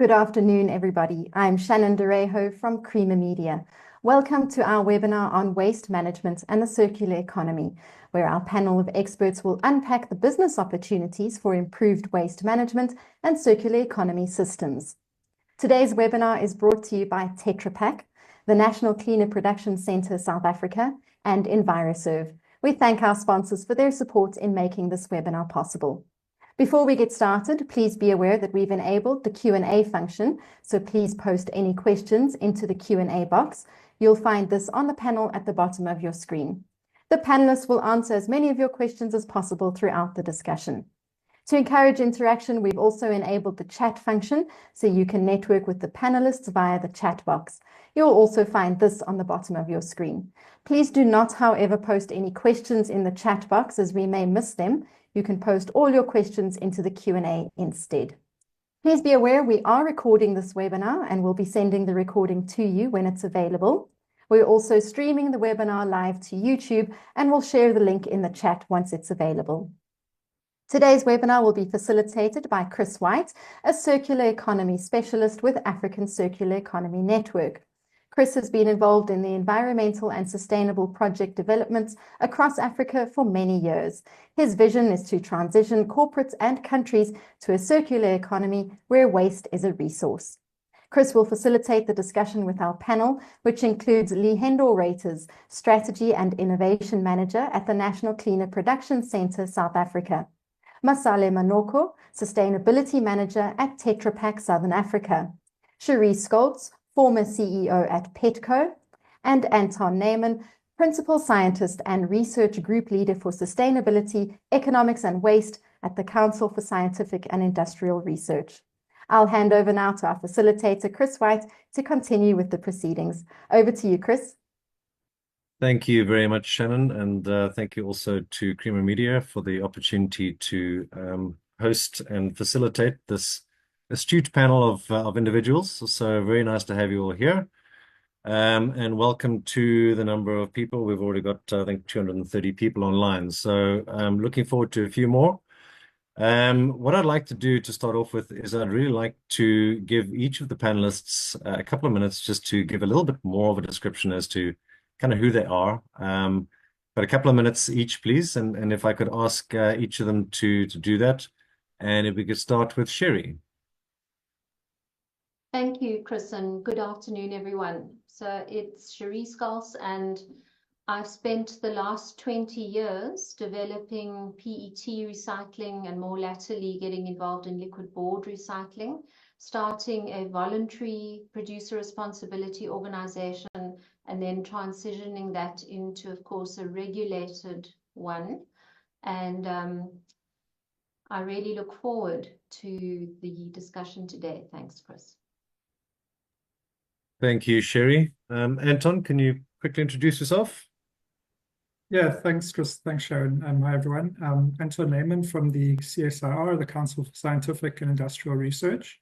Good afternoon, everybody. I'm Shannon Derejo from Creamer Media. Welcome to our webinar on waste management and the circular economy, where our panel of experts will unpack the business opportunities for improved waste management and circular economy systems. Today's webinar is brought to you by Tetra Pak, the National Cleaner Production Centre South Africa, and EnviroServe. We thank our sponsors for their support in making this webinar possible. Before we get started, please be aware that we've enabled the Q&A function, so please post any questions into the Q&A box. You'll find this on the panel at the bottom of your screen. The panelists will answer as many of your questions as possible throughout the discussion. To encourage interaction, we've also enabled the chat function, so you can network with the panelists via the chat box. You'll also find this on the bottom of your screen. Please do not, however, post any questions in the chat box, as we may miss them. You can post all your questions into the Q&A instead. Please be aware we are recording this webinar and we'll be sending the recording to you when it's available. We're also streaming the webinar live to YouTube and we'll share the link in the chat once it's available. Today's webinar will be facilitated by Chris White, a circular economy specialist with African Circular Economy Network. Chris has been involved in the environmental and sustainable project developments across Africa for many years. His vision is to transition corporates and countries to a circular economy where waste is a resource. Chris will facilitate the discussion with our panel, which includes Lehendo Reuters, Strategy and Innovation Manager at the National Cleaner Production Centre South Africa, Masale Manoko, Sustainability Manager at Tetra Pak Southern Africa, Cherie Scholz, former CEO at Petco, and Anton Neyman, Principal Scientist and Research Group Leader for Sustainability, Economics and Waste at the Council for Scientific and Industrial Research. I'll hand over now to our facilitator, Chris White, to continue with the proceedings. Over to you, Chris. Thank you very much, Shannon, and thank you also to Creamer Media for the opportunity to host and facilitate this astute panel of individuals. So very nice to have you all here. And welcome to the number of people. We've already got, I think, 230 people online. So I'm looking forward to a few more. What I'd like to do to start off with is I'd really like to give each of the panelists a couple of minutes just to give a little bit more of a description as to kind of who they are. But a couple of minutes each, please. And if I could ask each of them to do that. And if we could start with Cherie. Thank you, Chris, and good afternoon, everyone. So it's Cherie Scholz, and I've spent the last 20 years developing PET recycling and more latterly getting involved in liquid board recycling, starting a voluntary producer responsibility organization and then transitioning that into, of course, a regulated one. And I really look forward to the discussion today. Thanks, Chris. Thank you, Cherie. Anton, can you quickly introduce yourself? Yeah, thanks, Chris. Thanks, Sharon. Hi, everyone. Anton Neyman from the CSIR, the Council for Scientific and Industrial Research.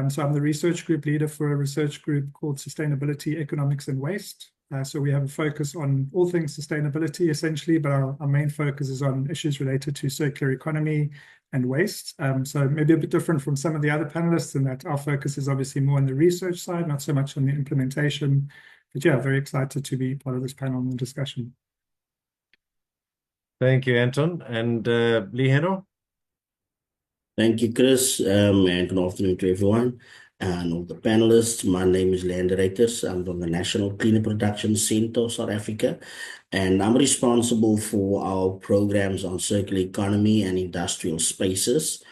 So I'm the research group leader for a research group called Sustainability, Economics and Waste. So we have a focus on all things sustainability, essentially, but our main focus is on issues related to circular economy and waste. So maybe a bit different from some of the other panelists in that our focus is obviously more on the research side, not so much on the implementation. But yeah, very excited to be part of this panel and discussion. Thank you, Anton. And Lehendo? Thank you, Chris, and good afternoon to everyone and all the panelists. My name is Lehendo Reuters. I'm from the National Cleaner Production Centre, South Africa, and I'm responsible for our programs on circular economy and industrial spaces.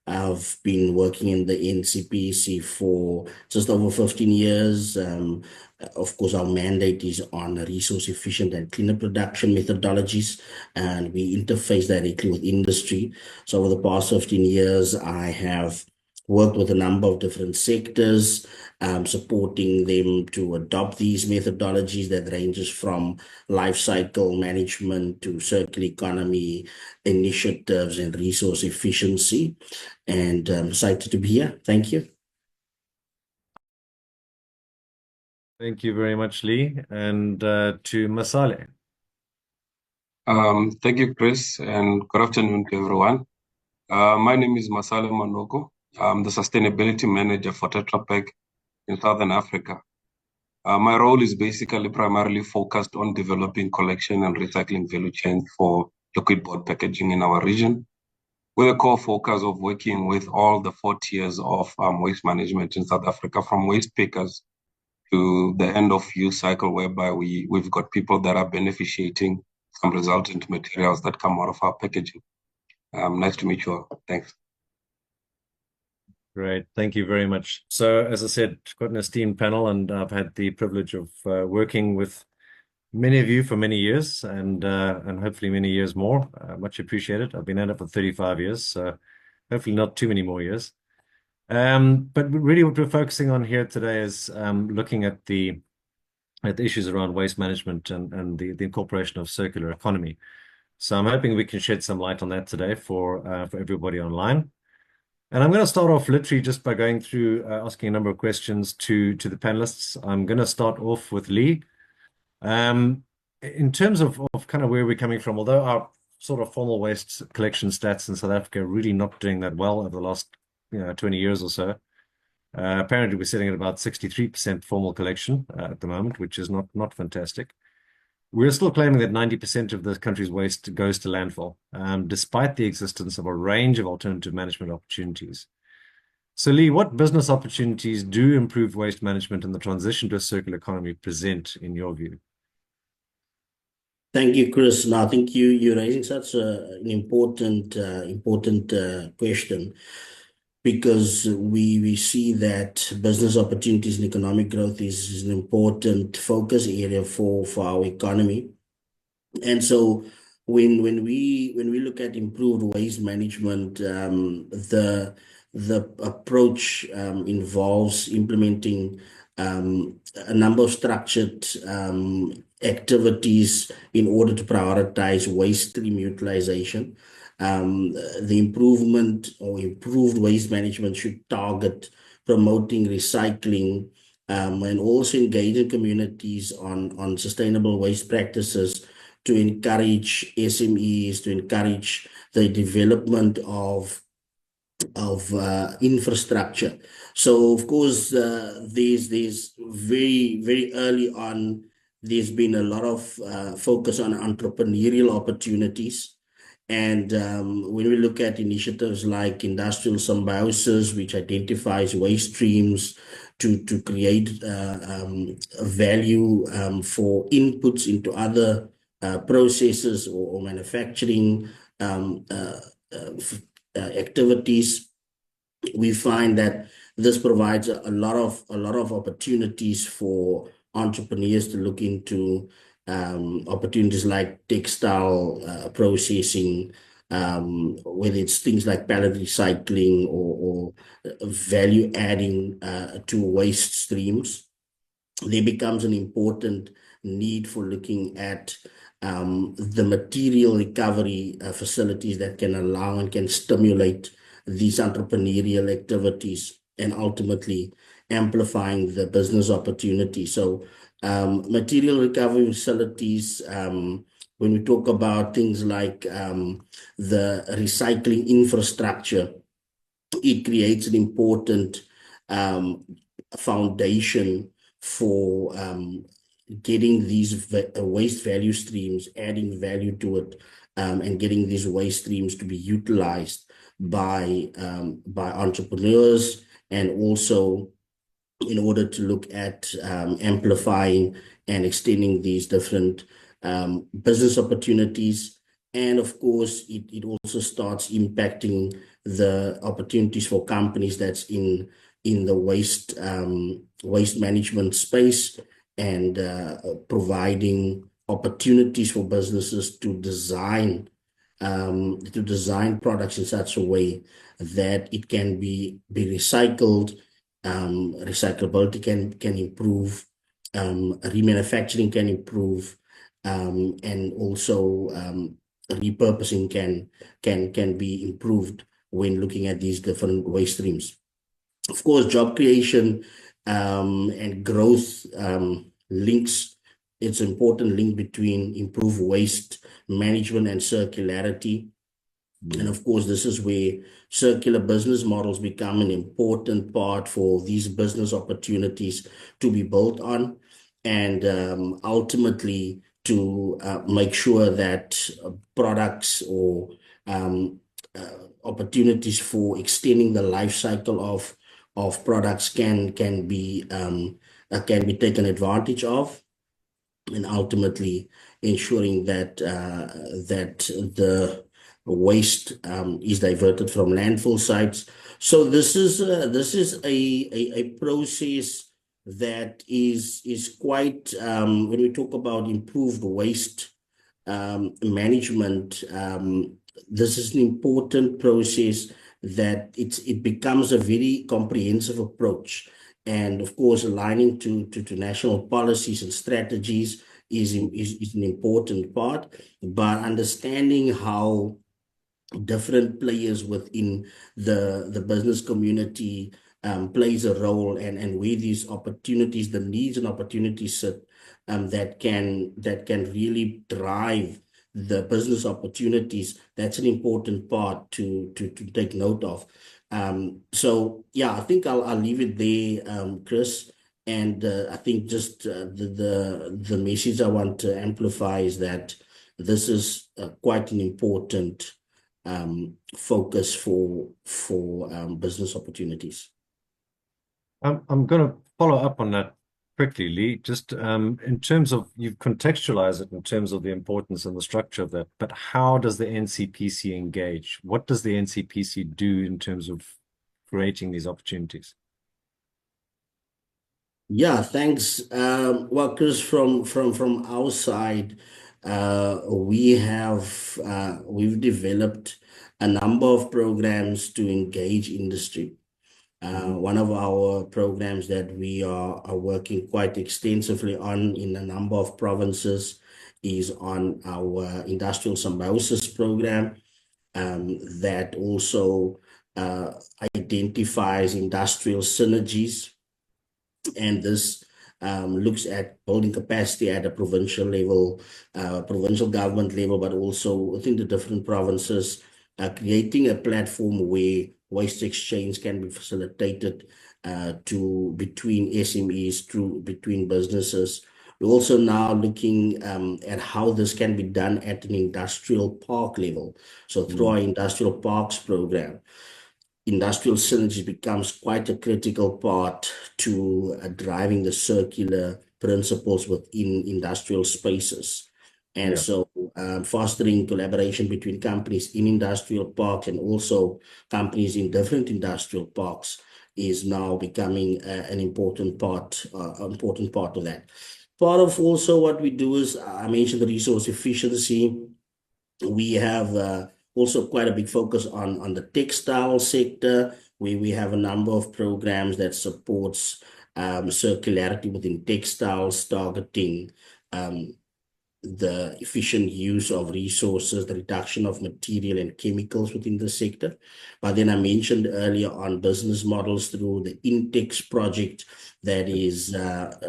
I've been working in the NCPC for just over 15 years. Of course, our mandate is on resource efficient and cleaner production methodologies, and we interface directly with industry. So over the past 15 years, I have worked with a number of different sectors, supporting them to adopt these methodologies that ranges from life cycle management to circular economy initiatives and resource efficiency. And I'm excited to be here. Thank you. Thank you very much, Lee. And to Masale. Thank you, Chris, and good afternoon to everyone. My name is Masale Manoko. I'm the sustainability manager for Tetra Pak in Southern Africa. My role is basically primarily focused on developing collection and recycling value chains for liquid board packaging in our region, with a core focus of working with all the 4 tiers of waste management in South Africa, from waste pickers to the end of use cycle, whereby we've got people that are beneficiating some resultant materials that come out of our packaging. Nice to meet you all. Thanks. Great, thank you very much. So, as I said, quite an esteemed panel, and I've had the privilege of working with many of you for many years, and hopefully many years more. Much appreciated. I've been at it for 35 years, so hopefully not too many more years. But really, what we're focusing on here today is looking at the issues around waste management and the incorporation of circular economy. So I'm hoping we can shed some light on that today for everybody online. And I'm going to start off literally just by going through asking a number of questions to the panelists. I'm going to start off with Lee. In terms of kind of where we're coming from, although our sort of formal waste collection stats in South Africa are really not doing that well over the last 20 years or so. Apparently, we're sitting at about 63% formal collection at the moment, which is not fantastic. We're still claiming that 90% of the country's waste goes to landfill, despite the existence of a range of alternative management opportunities. So, Lee, what business opportunities do improved waste management and the transition to a circular economy present, in your view? Thank you, Chris. Now, I think you're raising such an important question, because we see that business opportunities and economic growth is an important focus area for our economy. And so when we look at improved waste management, the approach involves implementing a number of structured activities in order to prioritize waste stream utilization. The improvement or improved waste management should target promoting recycling and also engaging communities on sustainable waste practices to encourage SMEs, to encourage the development of infrastructure. So, of course, there's very early on, there's been a lot of focus on entrepreneurial opportunities. And when we look at initiatives like industrial symbiosis, which identifies waste streams to create value for inputs into other processes or manufacturing activities, we find that this provides a lot of opportunities for entrepreneurs to look into opportunities like textile processing, whether it's things like pallet recycling or value adding to waste streams. There becomes an important need for looking at the material recovery facilities that can allow and can stimulate these entrepreneurial activities and ultimately amplifying the business opportunity. So material recovery facilities, when we talk about things like the recycling infrastructure, it creates an important foundation for getting these waste value streams, adding value to it, and getting these waste streams to be utilized by entrepreneurs, and also in order to look at amplifying and extending these different business opportunities. And of course, it also starts impacting the opportunities for companies that's in the waste management space, and providing opportunities for businesses to design products in such a way that it can be recycled. Recyclability can improve, remanufacturing can improve, and also repurposing can be improved when looking at these different waste streams. Of course, job creation and growth links. It's an important link between improved waste management and circularity. And of course, this is where circular business models become an important part for these business opportunities to be built on, and ultimately to make sure that products or um, opportunities for extending the life cycle of products can be taken advantage of, and ultimately ensuring that the waste is diverted from landfill sites. So this is a process that is quite when we talk about improved waste management. This is an important process that it becomes a very comprehensive approach. And of course, aligning to national policies and strategies is an important part, but understanding how different players within the business community plays a role, and where these opportunities, the needs and opportunities sit, that can really drive the business opportunities. That's an important part to take note of. So yeah, I think I'll leave it there, Chris. And I think just the message I want to amplify is that this is quite an important focus for business opportunities. I'm going to follow up on that quickly, Lee. Just in terms of, you've contextualized it in terms of the importance and the structure of that, but how does the NCPC engage? What does the NCPC do in terms of creating these opportunities? Yeah, thanks. Well, Chris, from our side, we've developed a number of programs to engage industry. One of our programs that we are working quite extensively on in a number of provinces is on our industrial symbiosis program, that also identifies industrial synergies, and this looks at building capacity at a provincial level, provincial government level, but also within the different provinces, creating a platform where waste exchange can be facilitated between SMEs, between businesses. We're also now looking at how this can be done at an industrial park level. So through our industrial parks program, industrial synergy becomes quite a critical part to driving the circular principles within industrial spaces. And so fostering collaboration between companies in industrial parks and also companies in different industrial parks is now becoming an important part of that. Part of also what we do is, I mentioned the resource efficiency. We have also quite a big focus on the textile sector, where we have a number of programs that supports circularity within textiles, targeting the efficient use of resources, the reduction of material and chemicals within the sector. But then I mentioned earlier on business models through the Intex project that is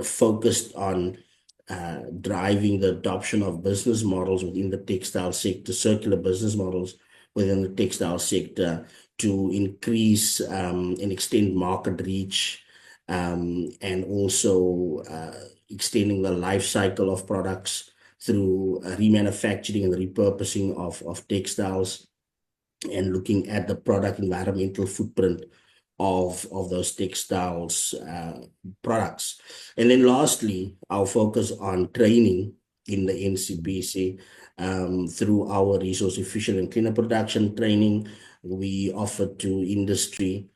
focused on driving the adoption of business models within the textile sector, circular business models within the textile sector, to increase and extend market reach, and also extending the life cycle of products through remanufacturing and repurposing of textiles, and looking at the product environmental footprint of those textiles products. And then lastly, our focus on training in the NCPC through our resource efficient and cleaner production training we offer to industry,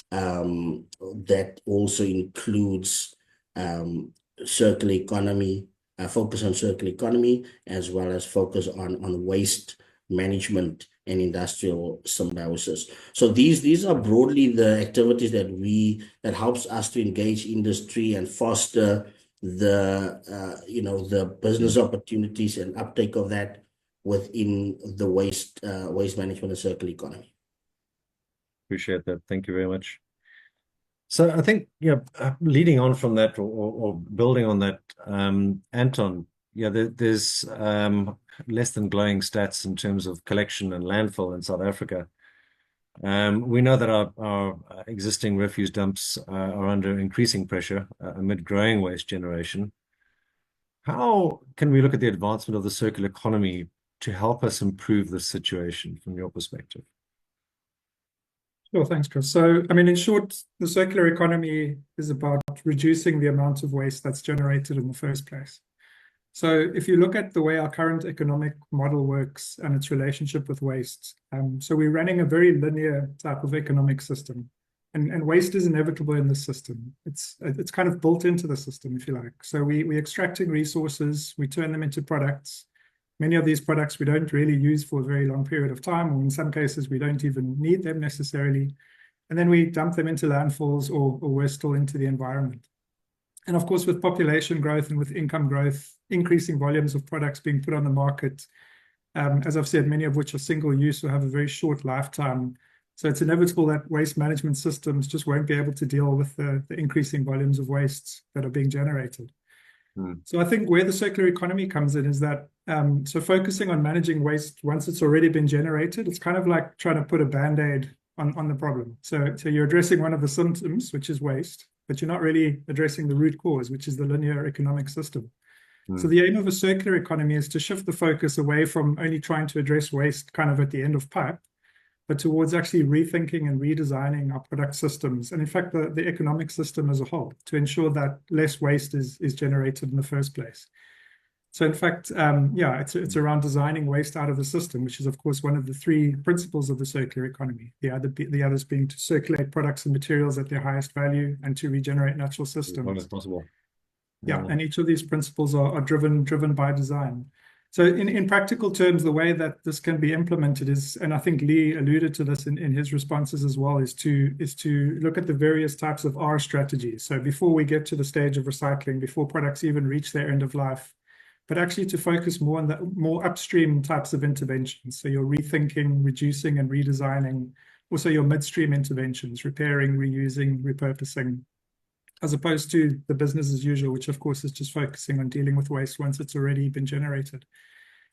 that also includes circular economy, focus on circular economy, as well as focus on waste management and industrial symbiosis. So these are broadly the activities that helps us to engage industry and foster the business opportunities and uptake of that within the waste management and circular economy. Appreciate that. Thank you very much. So I think, leading on from that, or building on that, Anton, yeah, there's less than glowing stats in terms of collection and landfill in South Africa. We know that our existing refuse dumps are under increasing pressure amid growing waste generation. How can we look at the advancement of the circular economy to help us improve this situation from your perspective? Sure, thanks, Chris. So, I mean, in short, the circular economy is about reducing the amount of waste that's generated in the first place. So if you look at the way our current economic model works and its relationship with waste, so we're running a very linear type of economic system, and waste is inevitable in the system. It's kind of built into the system, if you like. So we're extracting resources, we turn them into products. Many of these products we don't really use for a very long period of time, or in some cases we don't even need them necessarily. And then we dump them into landfills or worse still into the environment. And of course, with population growth and with income growth, increasing volumes of products being put on the market, as I've said, many of which are single use or have a very short lifetime. So it's inevitable that waste management systems just won't be able to deal with the increasing volumes of waste that are being generated. So I think where the circular economy comes in is that, so focusing on managing waste once it's already been generated, it's kind of like trying to put a Band-Aid on the problem. So you're addressing one of the symptoms, which is waste, but you're not really addressing the root cause, which is the linear economic system. So the aim of a circular economy is to shift the focus away from only trying to address waste kind of at the end of pipe, but towards actually rethinking and redesigning our product systems, and in fact, the economic system as a whole, to ensure that less waste is generated in the first place. So in fact, yeah, it's around designing waste out of the system, which is, of course, one of the three principles of the circular economy. The others being to circulate products and materials at their highest value and to regenerate natural systems. As long as possible. Yeah, and each of these principles are driven by design. So in practical terms, the way that this can be implemented is, and I think Lee alluded to this in his responses as well, is to look at the various types of R strategies. So before we get to the stage of recycling, before products even reach their end of life, but actually to focus more on the more upstream types of interventions. So you're rethinking, reducing, and redesigning. Also your midstream interventions, repairing, reusing, repurposing, as opposed to the business as usual, which of course is just focusing on dealing with waste once it's already been generated.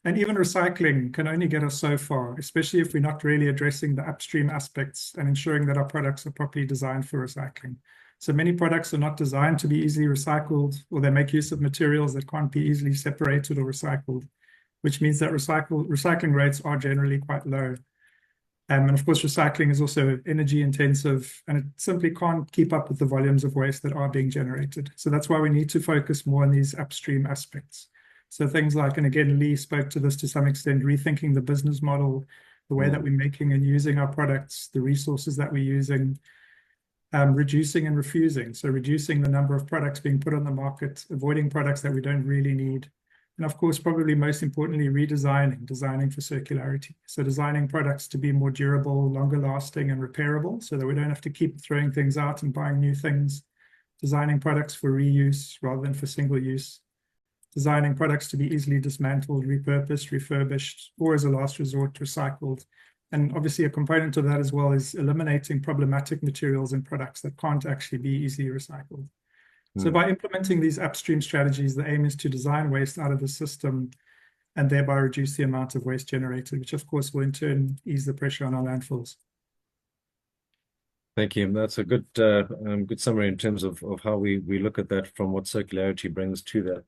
And even recycling can only get us so far, especially if we're not really addressing the upstream aspects and ensuring that our products are properly designed for recycling. So many products are not designed to be easily recycled, or they make use of materials that can't be easily separated or recycled, which means that recycling rates are generally quite low. And of course, recycling is also energy intensive, and it simply can't keep up with the volumes of waste that are being generated. So that's why we need to focus more on these upstream aspects. So things like, and again, Lee spoke to this to some extent, rethinking the business model, the way that we're making and using our products, the resources that we're using, reducing and refusing. So reducing the number of products being put on the market, avoiding products that we don't really need. And of course, probably most importantly, designing for circularity. So designing products to be more durable, longer lasting, and repairable, so that we don't have to keep throwing things out and buying new things. Designing products for reuse rather than for single use. Designing products to be easily dismantled, repurposed, refurbished, or as a last resort, recycled. And obviously a component of that as well is eliminating problematic materials and products that can't actually be easily recycled. So by implementing these upstream strategies, the aim is to design waste out of the system and thereby reduce the amount of waste generated, which of course will in turn ease the pressure on our landfills. Thank you. That's a good good summary in terms of how we look at that from what circularity brings to that.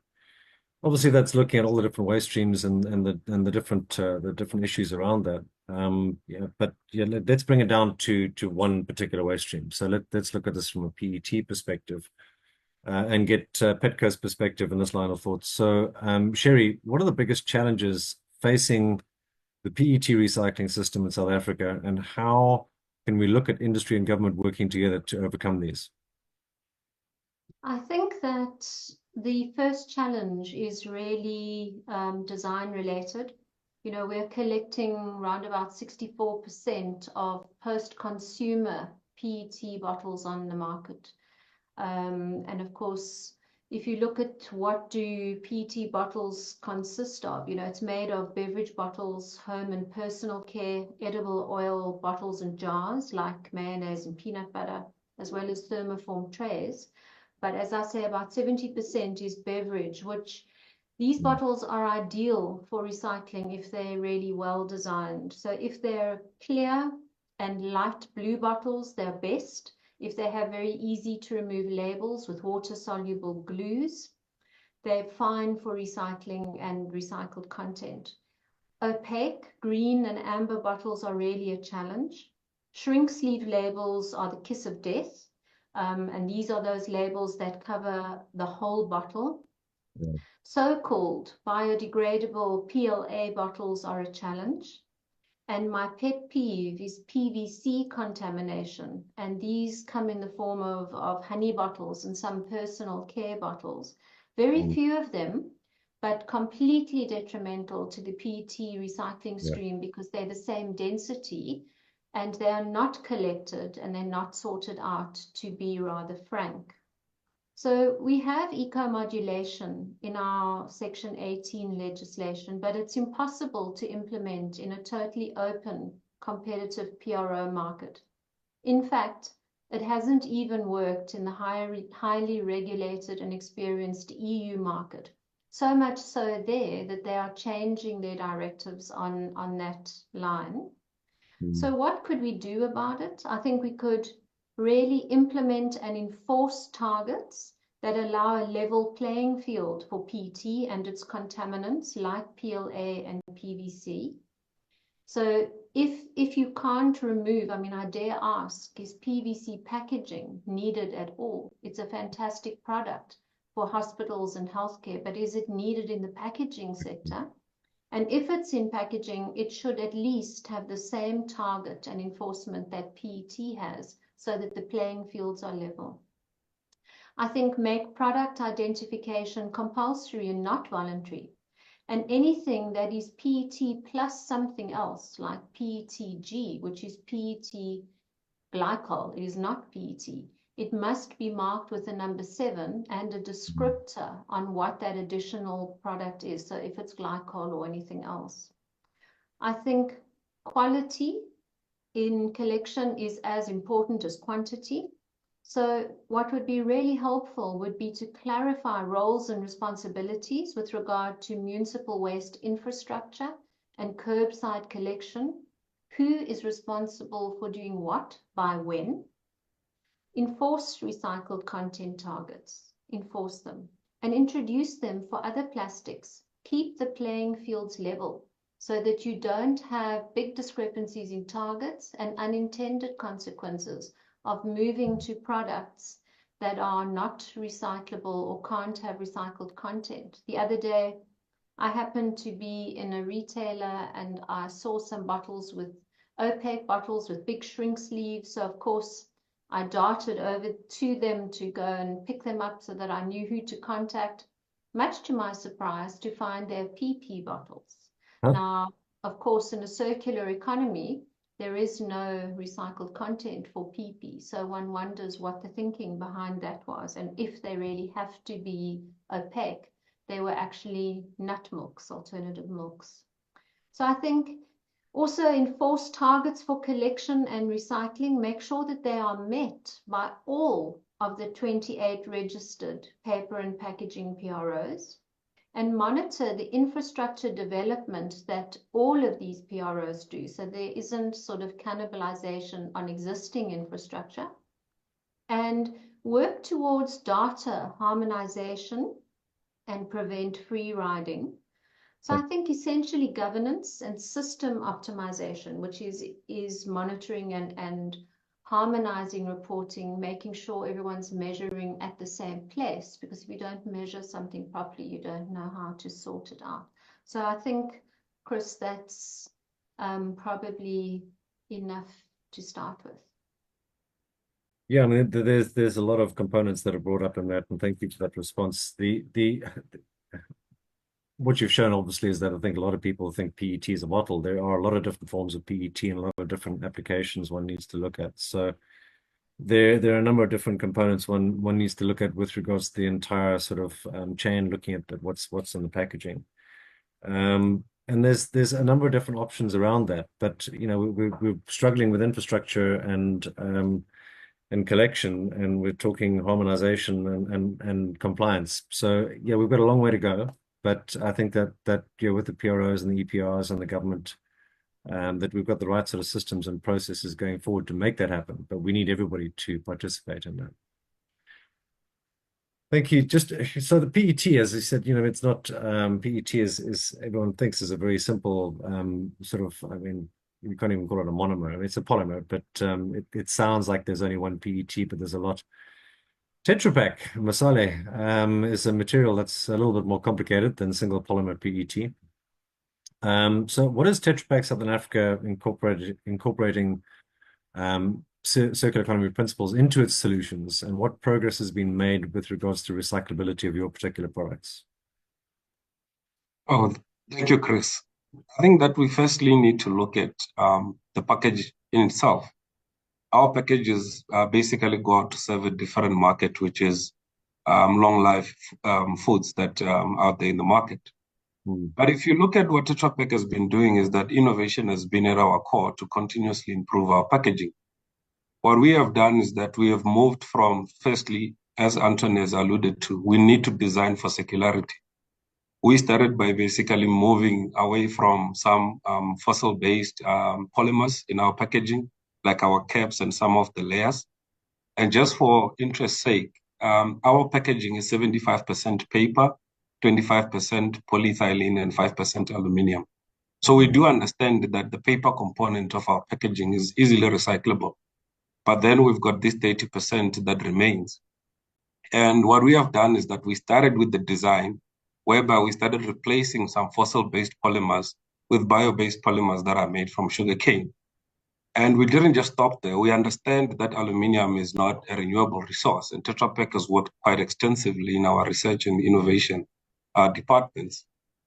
Obviously, that's looking at all the different waste streams and the different issues around that. Yeah, but yeah, let's bring it down to one particular waste stream. So let's look at this from a PET perspective. And get Petco's perspective in this line of thought. So, Sherry, what are the biggest challenges facing the PET recycling system in South Africa, and how can we look at industry and government working together to overcome these? I think that the first challenge is really design related. You know, we're collecting around about 64% of post-consumer PET bottles on the market. And of course, if you look at what do PET bottles consist of, you know, it's made of beverage bottles, home and personal care, edible oil bottles and jars like mayonnaise and peanut butter, as well as thermoform trays. But as I say, about 70% is beverage, which These bottles are ideal for recycling if they're really well designed. So if they're clear and light blue bottles, they're best. If they have very easy to remove labels with water-soluble glues, they're fine for recycling and recycled content. Opaque, green and amber bottles are really a challenge. Shrink sleeve labels are the kiss of death. And these are those labels that cover the whole bottle. Yeah. So-called biodegradable PLA bottles are a challenge. And my pet peeve is PVC contamination. And these come in the form of honey bottles and some personal care bottles. Very few of them, but completely detrimental to the PET recycling stream because they're the same density and they are not collected and they're not sorted out, to be rather frank. So we have eco-modulation in our Section 18 legislation, but it's impossible to implement in a totally open, competitive PRO market. In fact, it hasn't even worked in the highly regulated and experienced EU market. So much so there that they are changing their directives on that line. So what could we do about it? I think we could really implement and enforce targets that allow a level playing field for PET and its contaminants like PLA and PVC. So if you can't remove, I mean, I dare ask, is PVC packaging needed at all? It's a fantastic product for hospitals and healthcare, but is it needed in the packaging sector? And if it's in packaging, it should at least have the same target and enforcement that PET has so that the playing fields are level. I think make product identification compulsory and not voluntary. And anything that is PET plus something else, like PETG, which is PET glycol, it is not PET. It must be marked with a number 7 and a descriptor on what that additional product is. So if it's glycol or anything else. I think quality in collection is as important as quantity. So what would be really helpful would be to clarify roles and responsibilities with regard to municipal waste infrastructure and curbside collection. Who is responsible for doing what, by when? Enforce recycled content targets, enforce them, and introduce them for other plastics. Keep the playing fields level so that you don't have big discrepancies in targets and unintended consequences of moving to products that are not recyclable or can't have recycled content. The other day, I happened to be in a retailer and I saw some bottles with opaque bottles with big shrink sleeves. So of course, I darted over to them to go and pick them up so that I knew who to contact, much to my surprise, to find their PP bottles. Now, of course, in a circular economy, there is no recycled content for PP. So one wonders what the thinking behind that was. And if they really have to be opaque, they were actually nut milks, alternative milks. So I think also enforce targets for collection and recycling. Make sure that they are met by all of the 28 registered paper and packaging PROs. And monitor the infrastructure development that all of these PROs do. So there isn't sort of cannibalization on existing infrastructure. And work towards data harmonization and prevent free riding. So I think essentially governance and system optimization, which is monitoring and harmonizing reporting, making sure everyone's measuring at the same place, because if you don't measure something properly, you don't know how to sort it out. So I think, Chris, that's probably enough to start with. Yeah, I mean, there's a lot of components that are brought up in that, and thank you for that response. What you've shown obviously is that I think a lot of people think PET is a bottle. There are a lot of different forms of PET and a lot of different applications one needs to look at. So there are a number of different components one needs to look at with regards to the entire sort of chain, looking at what's in the packaging. And there's a number of different options around that. But you know, we're struggling with infrastructure and collection, and we're talking harmonization and compliance. So yeah, we've got a long way to go. but I think that with the PROs and the EPRs and the government, that we've got the right sort of systems and processes going forward to make that happen. But we need everybody to participate in that. Thank you. Just so the PET, as I said, it's not PET is everyone thinks is a very simple sort of. I mean, you can't even call it a monomer. I mean, it's a polymer, but it sounds like there's only one PET, but there's a lot. Tetra Pak masale is a material that's a little bit more complicated than single polymer PET. So what is Tetra Pak Southern Africa incorporating circular economy principles into its solutions, and what progress has been made with regards to recyclability of your particular products? Oh, thank you, Chris. I think that we firstly need to look at the package in itself. Our packages basically go out to serve a different market, which is long life foods that are out there in the market. But if you look at what Tetra Pak has been doing, is that innovation has been at our core to continuously improve our packaging. What we have done is that we have moved from, firstly, as Anton has alluded to, we need to design for circularity. We started by basically moving away from some fossil-based polymers in our packaging, like our caps and some of the layers. And just for interest's sake, our packaging is 75% paper, 25% polyethylene, and 5% aluminium. So we do understand that the paper component of our packaging is easily recyclable. But then we've got this 30% that remains. And what we have done is that we started with the design, whereby we started replacing some fossil-based polymers with bio-based polymers that are made from sugarcane. And we didn't just stop there. We understand that aluminium is not a renewable resource, and Tetra Pak has worked quite extensively in our research and innovation departments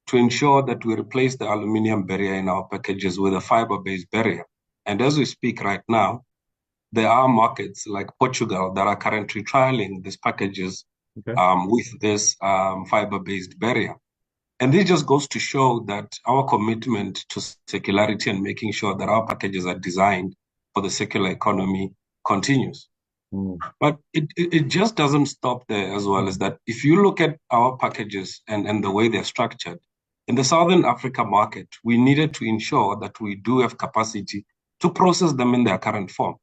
to ensure that we replace the aluminium barrier in our packages with a fiber-based barrier. And as we speak right now, there are markets like Portugal that are currently trialing these packages with this fiber-based barrier. And this just goes to show that our commitment to circularity and making sure that our packages are designed for the circular economy continues. But it just doesn't stop there as well, as that if you look at our packages and the way they're structured, in the Southern Africa market, we needed to ensure that we do have capacity to process them in their current form.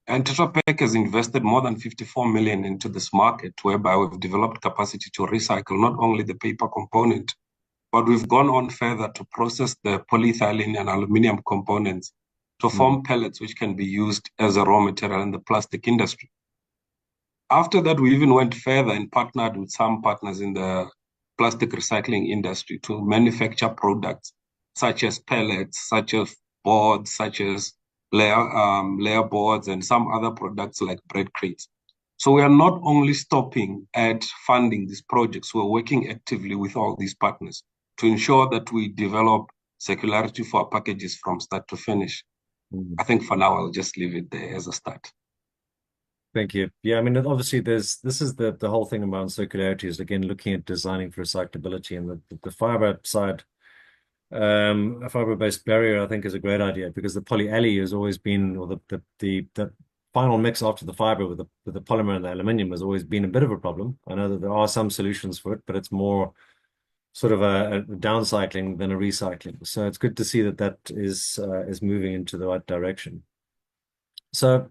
And Tetra Pak has invested more than 54 million into this market, whereby we've developed capacity to recycle not only the paper component, but we've gone on further to process the polyethylene and aluminium components to form pellets, which can be used as a raw material in the plastic industry. After that, we even went further and partnered with some partners in the plastic recycling industry to manufacture products such as pellets, such as boards, such as layer boards, and some other products like bread crates. So we are not only stopping at funding these projects, we're working actively with all these partners to ensure that we develop circularity for our packages from start to finish. I think for now, I'll just leave it there as a start. Thank you. Yeah, I mean, obviously, this is the whole thing about circularity is, again, looking at designing for recyclability, and the fiber side. A fiber-based barrier, I think, is a great idea, because the polyally has always been, or the final mix after the fiber with the polymer and the aluminium has always been a bit of a problem. I know that there are some solutions for it, but it's more sort of a downcycling than a recycling. So it's good to see that is moving into the right direction. So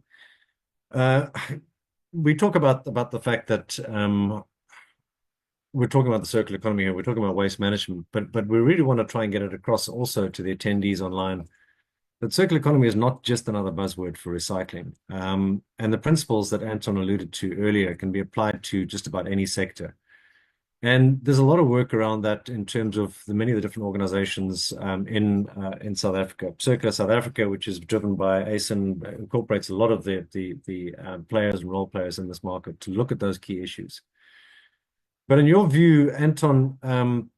we talk about the fact that we're talking about the circular economy here, we're talking about waste management, but we really want to try and get it across also to the attendees online that circular economy is not just another buzzword for recycling. And the principles that Anton alluded to earlier can be applied to just about any sector. And there's a lot of work around that in terms of many of the different organizations in South Africa. Circular South Africa, which is driven by ASIN, incorporates a lot of the players and role players in this market to look at those key issues. But in your view, Anton,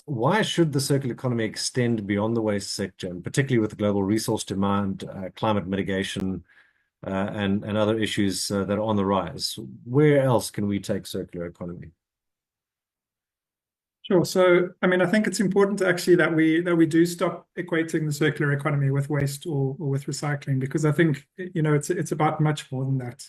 why should the circular economy extend beyond the waste sector, and particularly with global resource demand, climate mitigation, and other issues that are on the rise? Where else can we take circular economy? Sure. So, I mean, I think it's important to actually that we do stop equating the circular economy with waste or with recycling, because I think, it's about much more than that.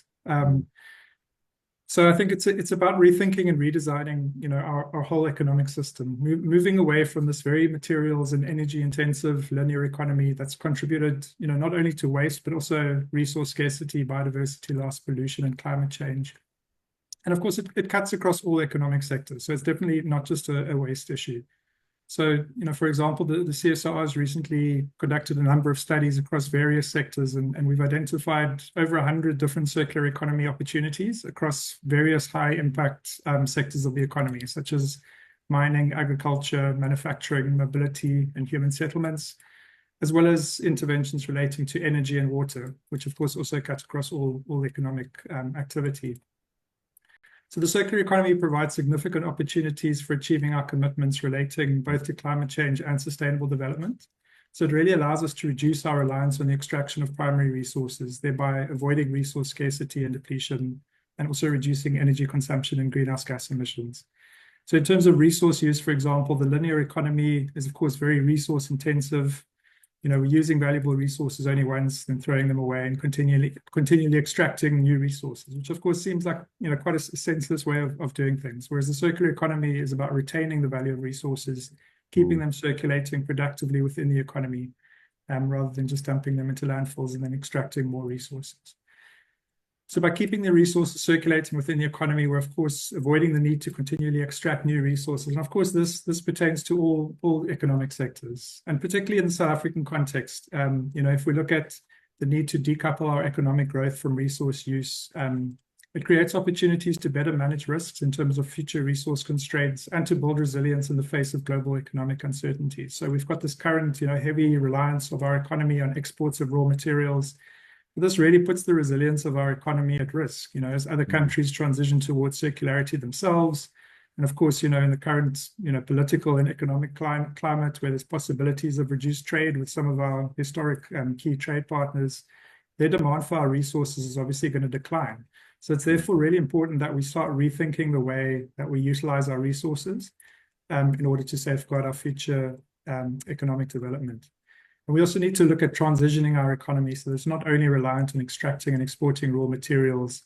So I think it's about rethinking and redesigning, our whole economic system, moving away from this very materials and energy intensive linear economy that's contributed, not only to waste, but also resource scarcity, biodiversity loss, pollution, and climate change. And of course, it cuts across all economic sectors. So it's definitely not just a waste issue. So, for example, the CSIR has recently conducted a number of studies across various sectors, and we've identified over 100 different circular economy opportunities across various high impact sectors of the economy, such as mining, agriculture, manufacturing, mobility, and human settlements, as well as interventions relating to energy and water, which of course also cut across all economic activity. So the circular economy provides significant opportunities for achieving our commitments relating both to climate change and sustainable development. So it really allows us to reduce our reliance on the extraction of primary resources, thereby avoiding resource scarcity and depletion, and also reducing energy consumption and greenhouse gas emissions. So in terms of resource use, for example, the linear economy is of course very resource intensive. We're using valuable resources only once, then throwing them away and continually extracting new resources, which of course seems like, quite a senseless way of doing things. Whereas the circular economy is about retaining the value of resources, keeping them circulating productively within the economy, rather than just dumping them into landfills and then extracting more resources. So by keeping the resources circulating within the economy, we're of course avoiding the need to continually extract new resources. And of course, this pertains to all economic sectors, and particularly in the South African context. If we look at the need to decouple our economic growth from resource use, it creates opportunities to better manage risks in terms of future resource constraints and to build resilience in the face of global economic uncertainty. So we've got this current, heavy reliance of our economy on exports of raw materials. This really puts the resilience of our economy at risk, as other countries transition towards circularity themselves. And of course, in the current, political and economic climate where there's possibilities of reduced trade with some of our historic key trade partners, their demand for our resources is obviously going to decline. So it's therefore really important that we start rethinking the way that we utilize our resources in order to safeguard our future economic development. And we also need to look at transitioning our economy so it's not only reliant on extracting and exporting raw materials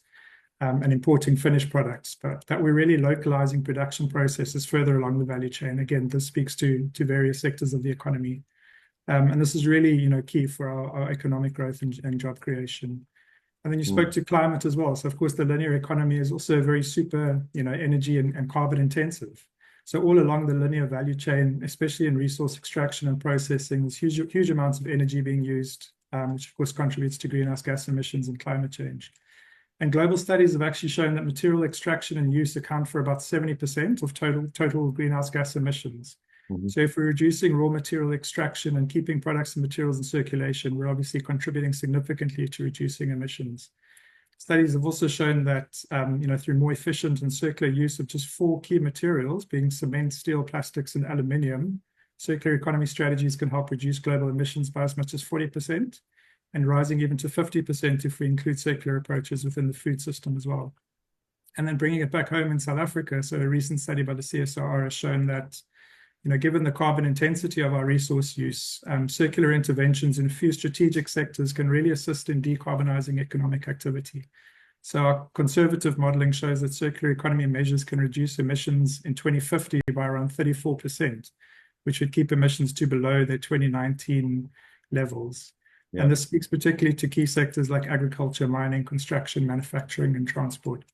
and importing finished products, but that we're really localizing production processes further along the value chain. Again, this speaks to various sectors of the economy. And this is really, key for our economic growth and job creation. And then you spoke to climate as well. So of course, the linear economy is also very super, energy and carbon intensive. So all along the linear value chain, especially in resource extraction and processing, there's huge amounts of energy being used, which of course contributes to greenhouse gas emissions and climate change. And global studies have actually shown that material extraction and use account for about 70% of total greenhouse gas emissions. So if we're reducing raw material extraction and keeping products and materials in circulation, we're obviously contributing significantly to reducing emissions. Studies have also shown that, through more efficient and circular use of just 4 key materials, being cement, steel, plastics, and aluminium, circular economy strategies can help reduce global emissions by as much as 40%, and rising even to 50% if we include circular approaches within the food system as well. And then bringing it back home in South Africa, so a recent study by the CSIR has shown that, given the carbon intensity of our resource use, circular interventions in a few strategic sectors can really assist in decarbonizing economic activity. So our conservative modeling shows that circular economy measures can reduce emissions in 2050 by around 34%, which would keep emissions to below their 2019 levels. Yeah. And this speaks particularly to key sectors like agriculture, mining, construction, manufacturing, and transport.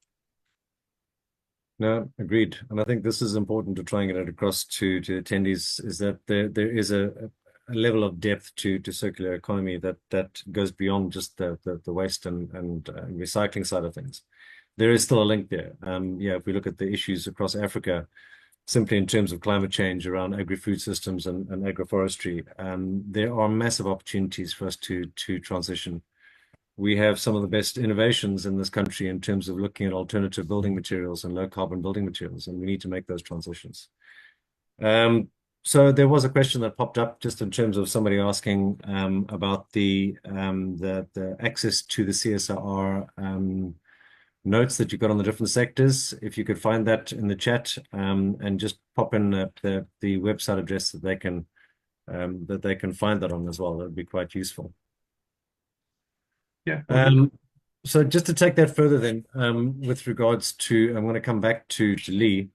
No, agreed. And I think this is important to try and get it across to attendees, is that there is a level of depth to circular economy that goes beyond just the waste and recycling side of things. There is still a link there. If we look at the issues across Africa, simply in terms of climate change around agri-food systems and agroforestry, there are massive opportunities for us to transition. We have some of the best innovations in this country in terms of looking at alternative building materials and low carbon building materials, and we need to make those transitions. So there was a question that popped up just in terms of somebody asking about the access to the CSIR notes that you got on the different sectors. If you could find that in the chat and just pop in the website address that they can find that on as well, that would be quite useful. Yeah. So just to take that further then, with regards to, I'm going to come back to Lee.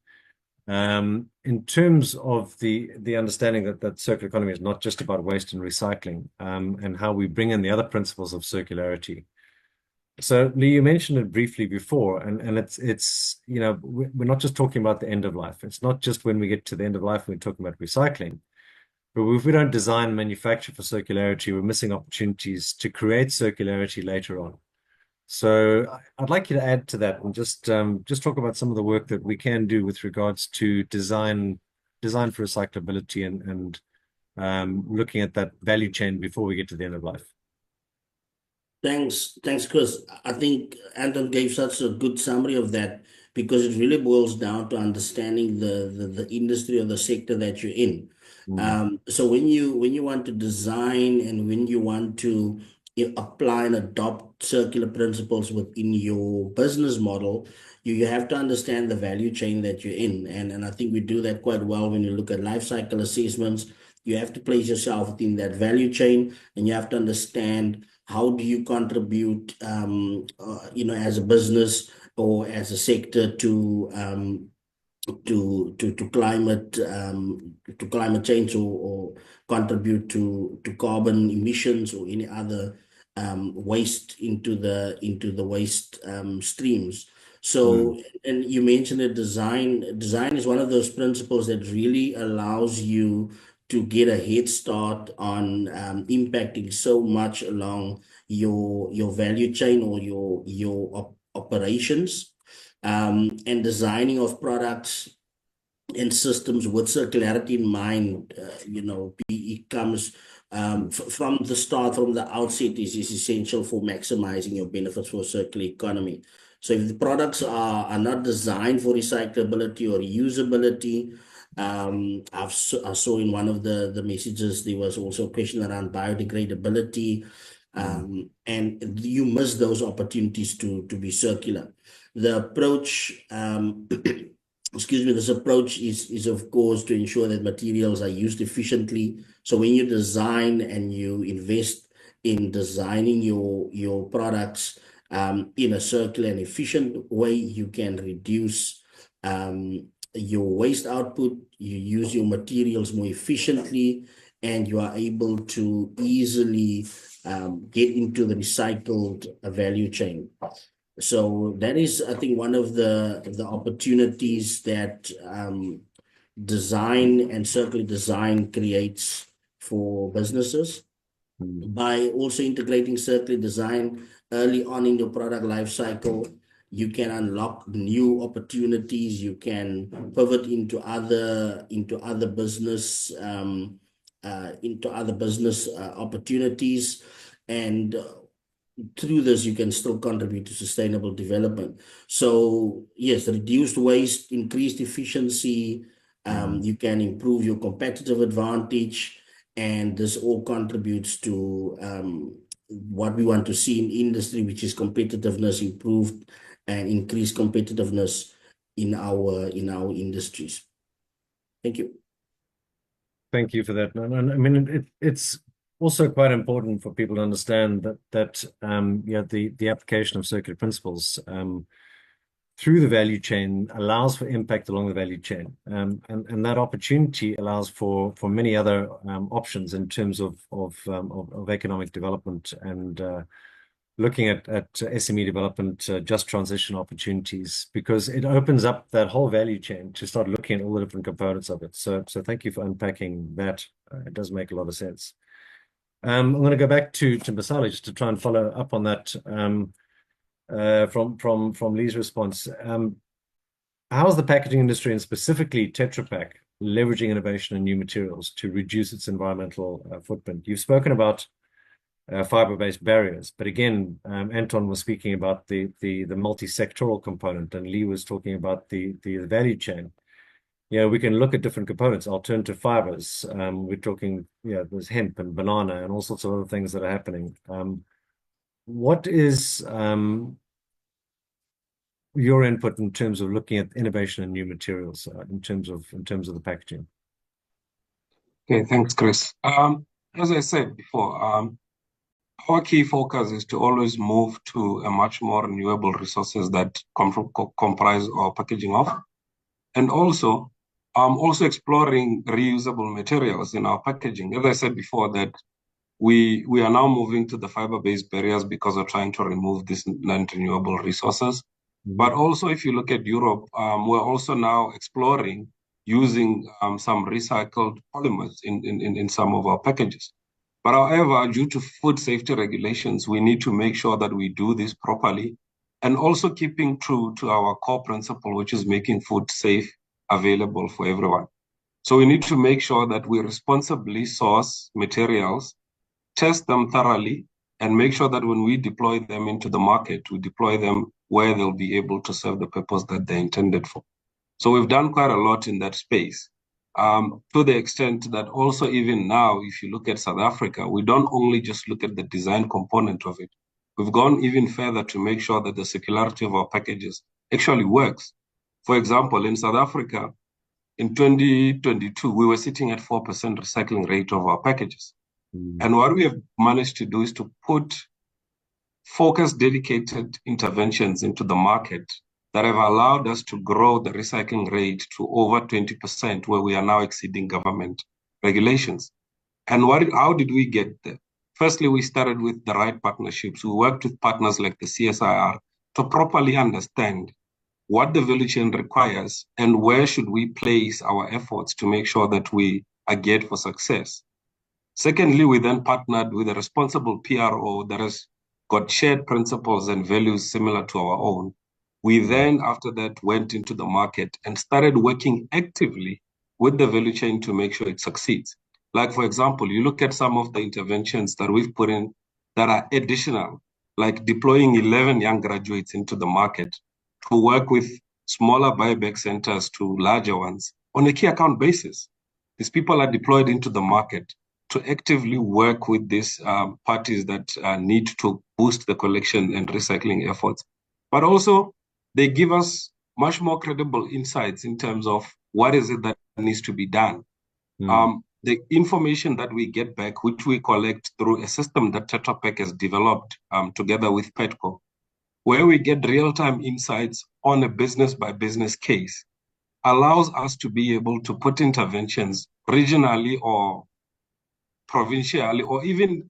In terms of the understanding that circular economy is not just about waste and recycling, and how we bring in the other principles of circularity. So Lee, you mentioned it briefly before, and it's we're not just talking about the end of life. It's not just when we get to the end of life we're talking about recycling. But if we don't design and manufacture for circularity, we're missing opportunities to create circularity later on. So I'd like you to add to that and just talk about some of the work that we can do with regards to design for recyclability and looking at that value chain before we get to the end of life. Thanks, Chris. I think Anton gave such a good summary of that because it really boils down to understanding the industry or the sector that you're in. So when you want to design and when you want to apply and adopt circular principles within your business model, you have to understand the value chain that you're in. And I think we do that quite well when you look at life cycle assessments. You have to place yourself within that value chain and you have to understand how do you contribute, as a business or as a sector to climate change or contribute to carbon emissions or any other waste into the waste streams. So, and you mentioned that design is one of those principles that really allows you to get a head start on impacting so much along your value chain or your operations, and designing of products and systems with circularity in mind. It comes from the start, from the outset, is essential for maximizing your benefits for circular economy. So if the products are not designed for recyclability or reusability, I saw in one of the messages, there was also a question around biodegradability, and you miss those opportunities to be circular. The approach, this approach is of course to ensure that materials are used efficiently. So when you design and you invest in designing your products in a circular and efficient way, you can reduce your waste output, you use your materials more efficiently, and you are able to easily get into the recycled value chain. So that is, I think, one of the opportunities that design and circular design creates for businesses. By also integrating circular design early on in your product life cycle, you can unlock new opportunities. You can pivot into other business opportunities, and through this, you can still contribute to sustainable development. So yes, reduced waste, increased efficiency, you can improve your competitive advantage, and this all contributes to what we want to see in industry, which is competitiveness improved and increased competitiveness in our industries. Thank you. Thank you for that. And I mean, it's also quite important for people to understand that the application of circular principles through the value chain allows for impact along the value chain, and that opportunity allows for many other options in terms of economic development and looking at SME development, just transition opportunities, because it opens up that whole value chain to start looking at all the different components of it. So thank you for unpacking that. It does make a lot of sense. I'm going to go back to Masali just to try and follow up on that from Lee's response. How is the packaging industry and specifically Tetra Pak leveraging innovation and new materials to reduce its environmental footprint? You've spoken about fiber-based barriers, but again, Anton was speaking about the multi-sectoral component, and Lee was talking about the value chain. We can look at different components, alternative fibers. We're talking, there's hemp and banana and all sorts of other things that are happening. What is your input in terms of looking at innovation and new materials in terms of the packaging? Okay, thanks, Chris. As I said before, Our key focus is to always move to a much more renewable resources that comprise our packaging of, and also exploring reusable materials in our packaging. As I said before, that we are now moving to the fiber-based barriers because we're trying to remove these non-renewable resources. But also, if you look at Europe, we're also now exploring using some recycled polymers in some of our packages. But however, due to food safety regulations, we need to make sure that we do this properly and also keeping true to our core principle, which is making food safe, available for everyone. So we need to make sure that we responsibly source materials, test them thoroughly, and make sure that when we deploy them into the market, we deploy them where they'll be able to serve the purpose that they're intended for. So we've done quite a lot in that space, to the extent that also even now, if you look at South Africa, we don't only just look at the design component of it. We've gone even further to make sure that the circularity of our packages actually works. For example, in South Africa, in 2022, we were sitting at 4% recycling rate of our packages. And what we have managed to do is to put focused, dedicated interventions into the market that have allowed us to grow the recycling rate to over 20%, where we are now exceeding government regulations. And how did we get there? Firstly, we started with the right partnerships. We worked with partners like the CSIR to properly understand what the value chain requires and where should we place our efforts to make sure that we are geared for success. Secondly, we then partnered with a responsible PRO that has got shared principles and values similar to our own. We then, after that, went into the market and started working actively with the value chain to make sure it succeeds. Like, for example, you look at some of the interventions that we've put in that are additional, like deploying 11 young graduates into the market to work with smaller buyback centers to larger ones on a key account basis. These people are deployed into the market to actively work with these parties that need to boost the collection and recycling efforts. But also, they give us much more credible insights in terms of what is it that needs to be done. The information that we get back, which we collect through a system that Tetra Pak has developed together with Petco, where we get real-time insights on a business-by-business case, allows us to be able to put interventions regionally or provincially or even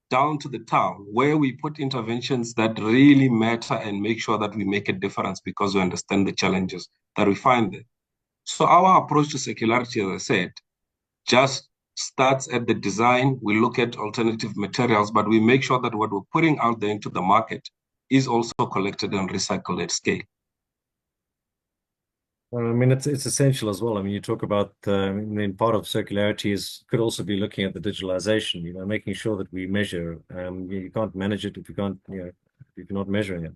down to the town, where we put interventions that really matter and make sure that we make a difference because we understand the challenges that we find there. So our approach to circularity, as I said, just starts at the design. We look at alternative materials, but we make sure that what we're putting out there into the market is also collected and recycled at scale. I mean, it's essential as well. I mean, you talk about, I mean, part of circularity could also be looking at the digitalization, you know, making sure that we measure. You can't manage it if you can't, you know, if you're not measuring it.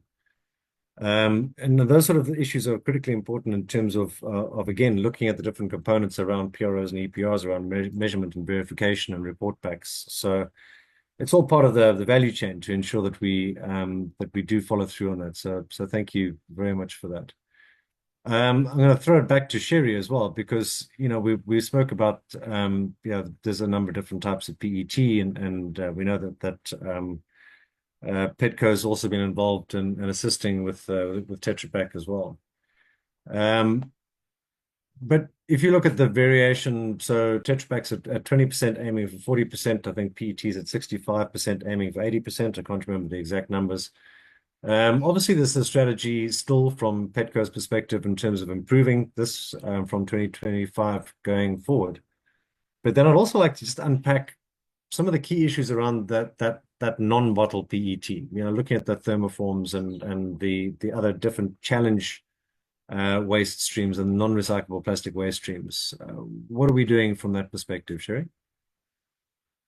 And those sort of issues are critically important in terms of again, looking at the different components around PROs and EPRs, around measurement and verification and report backs. So it's all part of the value chain to ensure that we do follow through on that. So thank you very much for that. I'm going to throw it back to Sherry as well, because, you know, we spoke about, yeah, there's a number of different types of PET, and we know that Petco has also been involved in assisting with Tetra Pak as well. But if you look at the variation, so Tetra Pak's at 20% aiming for 40%, I think PET's at 65% aiming for 80%. I can't remember the exact numbers. Obviously, there's a strategy still from Petco's perspective in terms of improving this from 2025 going forward. But then I'd also like to just unpack some of the key issues around that non-bottle PET. You know, looking at the thermoforms and the other different challenge waste streams and non-recyclable plastic waste streams. What are we doing from that perspective, Sherry?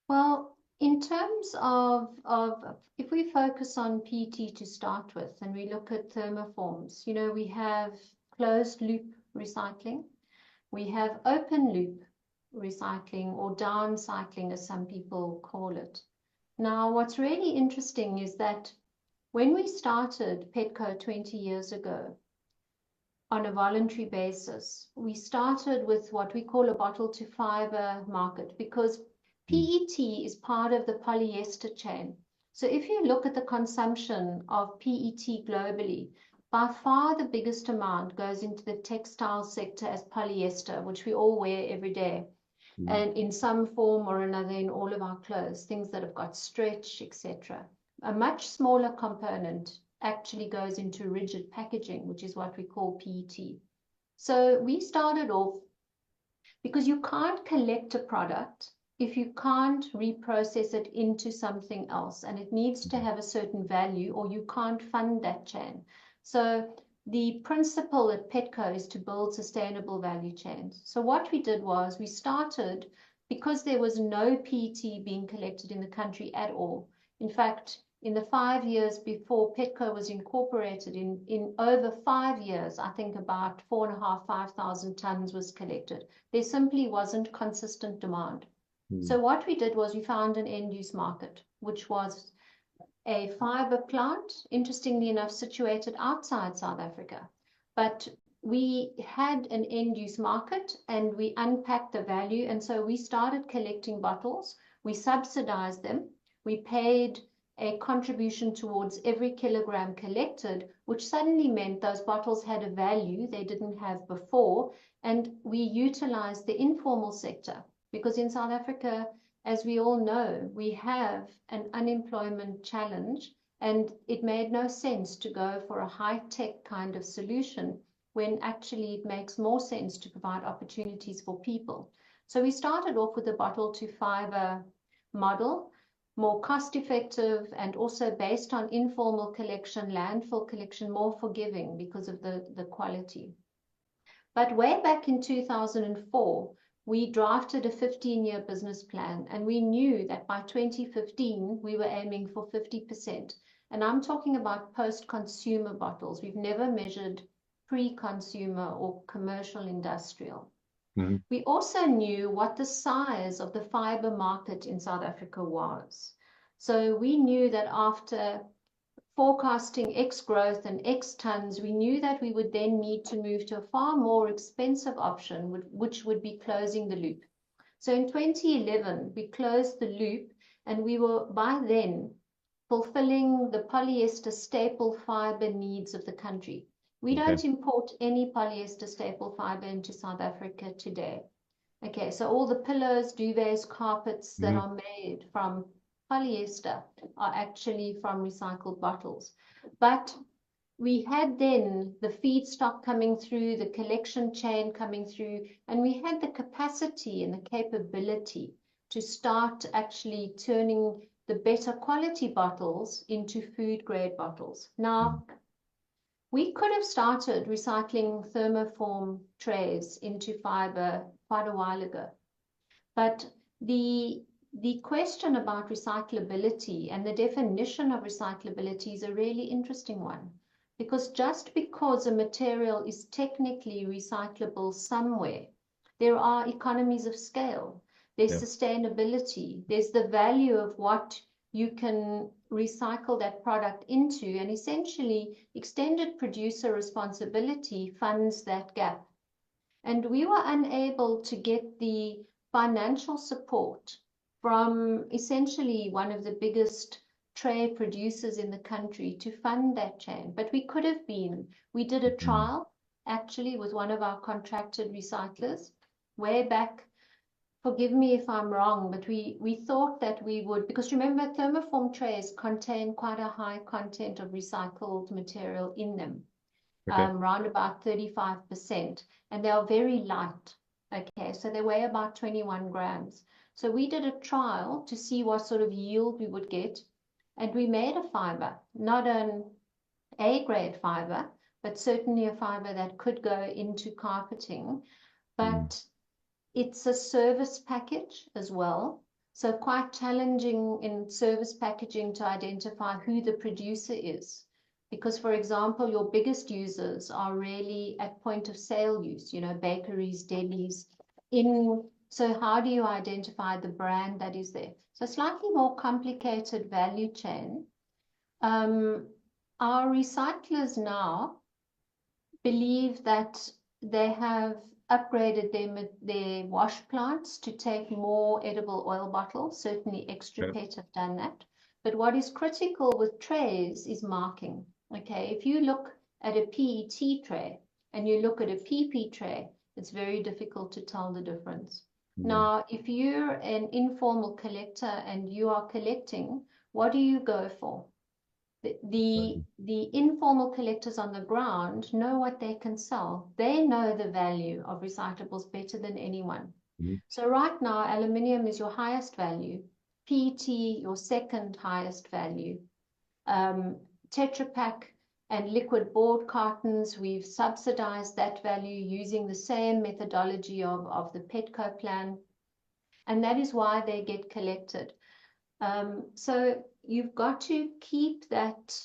Well, in terms of if we focus on PET to start with, and we look at thermoforms, you know, we have closed loop recycling, we have open loop recycling, or downcycling, as some people call it. Now, what's really interesting is that when we started Petco 20 years ago, on a voluntary basis, we started with what we call a bottle to fiber market, because PET is part of the polyester chain. So if you look at the consumption of PET globally, by far the biggest amount goes into the textile sector as polyester, which we all wear every day, and in some form or another in all of our clothes, things that have got stretch, etc. A much smaller component actually goes into rigid packaging, which is what we call PET. So we started off, because you can't collect a product if you can't reprocess it into something else, and it needs to have a certain value, or you can't fund that chain. So the principle at Petco is to build sustainable value chains. So what we did was we started, because there was no PET being collected in the country at all. In fact, in the 5 years before Petco was incorporated, in over 5 years, I think about 4,500 tons was collected. There simply wasn't consistent demand. So what we did was we found an end-use market, which was a fiber plant, interestingly enough, situated outside South Africa. But we had an end-use market and we unpacked the value. And so we started collecting bottles. We subsidized them. We paid a contribution towards every kilogram collected, which suddenly meant those bottles had a value they didn't have before. And we utilized the informal sector. Because in South Africa, as we all know, we have an unemployment challenge, and it made no sense to go for a high-tech kind of solution when actually it makes more sense to provide opportunities for people. So we started off with a bottle-to-fiber model, more cost-effective and also based on informal collection, landfill collection, more forgiving because of the quality. But way back in 2004, we drafted a 15-year business plan, and we knew that by 2015, we were aiming for 50%. And I'm talking about post-consumer bottles. We've never measured pre-consumer or commercial industrial. We also knew what the size of the fiber market in South Africa was. So we knew that after forecasting X growth and X tons, we knew that we would then need to move to a far more expensive option, which would be closing the loop. So in 2011, we closed the loop, and we were by then fulfilling the polyester staple fiber needs of the country. We don't import any polyester staple fiber into South Africa today. Okay, so all the pillows, duvets, carpets that are made from polyester are actually from recycled bottles. But we had then the feedstock coming through, the collection chain coming through, and we had the capacity and the capability to start actually turning the better quality bottles into food grade bottles. Now, we could have started recycling thermoform trays into fiber quite a while ago, but the question about recyclability and the definition of recyclability is a really interesting one, because just because a material is technically recyclable somewhere, there are economies of scale, there's sustainability, there's the value of what you can recycle that product into, and essentially extended producer responsibility funds that gap. And we were unable to get the financial support from essentially one of the biggest tray producers in the country to fund that chain. But we could have been. We did a trial actually with one of our contracted recyclers way back. Forgive me if I'm wrong, but we thought that we would, because remember, thermoform trays contain quite a high content of recycled material in them, around about 35%, and they are very light. Okay, so they weigh about 21 grams. So we did a trial to see what sort of yield we would get, and we made a fiber, not an A-grade fiber, but certainly a fiber that could go into carpeting, but it's a service package as well. So quite challenging in service packaging to identify who the producer is. Because, for example, your biggest users are really at point of sale use, bakeries, delis. So how do you identify the brand that is there? So slightly more complicated value chain. Our recyclers now believe that they have upgraded their wash plants to take more edible oil bottles. Certainly Extra Pet have done that. But what is critical with trays is marking. Okay, if you look at a PET tray and you look at a PP tray, it's very difficult to tell the difference. Now, if you're an informal collector and you are collecting, what do you go for? The informal collectors on the ground know what they can sell. They know the value of recyclables better than anyone. So right now, aluminium is your highest value, PET your second highest value. Tetra Pak and liquid board cartons, we've subsidized that value using the same methodology of the Petco plan. And that is why they get collected. So you've got to keep that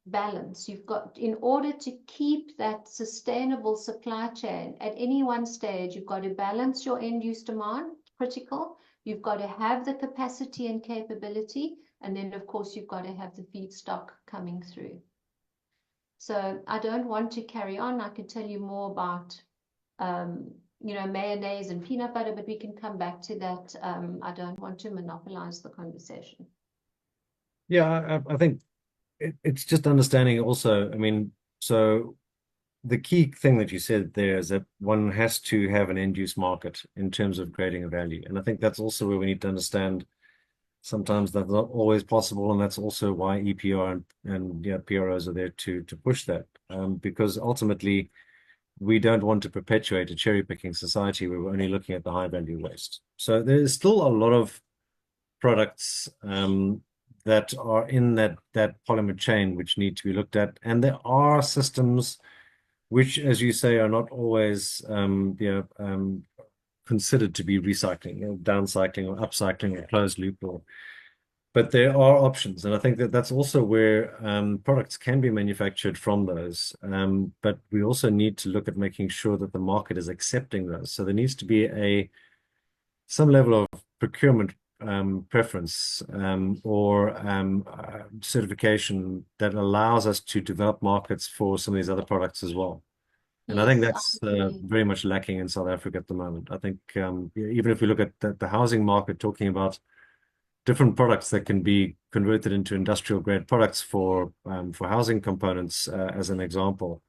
balance. You've got, in order to keep that sustainable supply chain at any one stage, you've got to balance your end use demand, critical. You've got to have the capacity and capability. And then, of course, you've got to have the feedstock coming through. So I don't want to carry on. I could tell you more about, mayonnaise and peanut butter, but we can come back to that. I don't want to monopolize the conversation. Yeah, I think it's just understanding also, I mean, so the key thing that you said there is that one has to have an end-use market in terms of creating a value. And I think that's also where we need to understand sometimes that's not always possible, and that's also why EPR and PROs are there to push that, because ultimately we don't want to perpetuate a cherry-picking society where we're only looking at the high-value waste. So there's still a lot of products that are in that polymer chain which need to be looked at, and there are systems which, as you say, are not always considered to be recycling, downcycling or upcycling or closed loop, but there are options, and I think that that's also where products can be manufactured from those. But we also need to look at making sure that the market is accepting those. So there needs to be some level of procurement preference or certification that allows us to develop markets for some of these other products as well. And I think that's very much lacking in South Africa at the moment. I think even if we look at the housing market, talking about different products that can be converted into industrial grade products for housing components, as an example,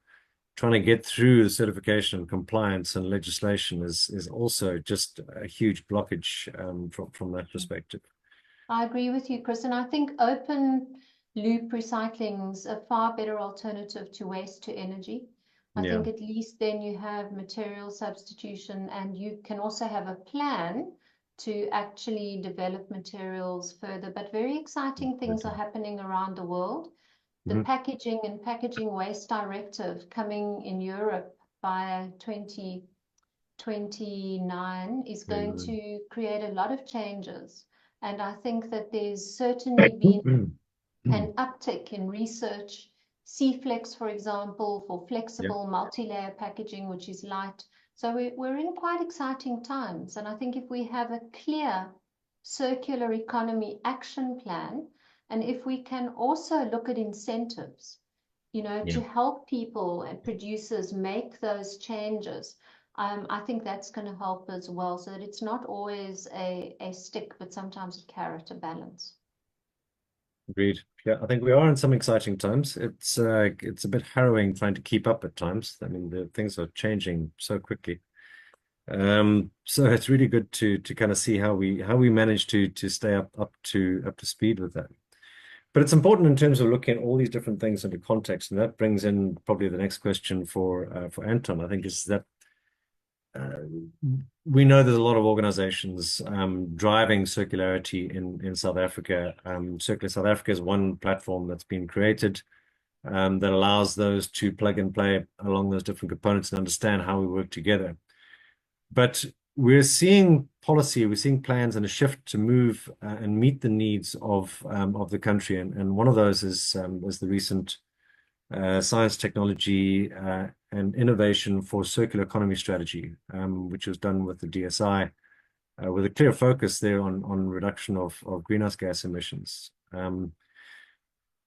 trying to get through the certification and compliance and legislation is also just a huge blockage from that perspective. I agree with you, Chris, and I think open loop recycling is a far better alternative to waste to energy. I think at least then you have material substitution, and you can also have a plan to actually develop materials further. But very exciting things are happening around the world. The Packaging and Packaging Waste Directive coming in Europe by 2029 is going to create a lot of changes. And I think that there's certainly been an uptick in research. C-Flex, for example, for flexible multi-layer packaging, which is light. So we're in quite exciting times. And I think if we have a clear circular economy action plan, and if we can also look at incentives, to help people and producers make those changes, I think that's going to help as well, so that it's not always a stick, but sometimes a carrot, a balance. Agreed. Yeah, I think we are in some exciting times. It's a bit harrowing trying to keep up at times. I mean, the things are changing so quickly. So it's really good to kind of see how we manage to stay up to speed with that. But it's important in terms of looking at all these different things into context, and that brings in probably the next question for Anton. I think is that we know there's a lot of organizations driving circularity in South Africa. Circular South Africa is one platform that's been created that allows those to plug and play along those different components and understand how we work together. But we're seeing policy, we're seeing plans and a shift to move and meet the needs of the country, and one of those is the recent science, technology, and innovation for circular economy strategy, which was done with the DSI, with a clear focus there on reduction of greenhouse gas emissions.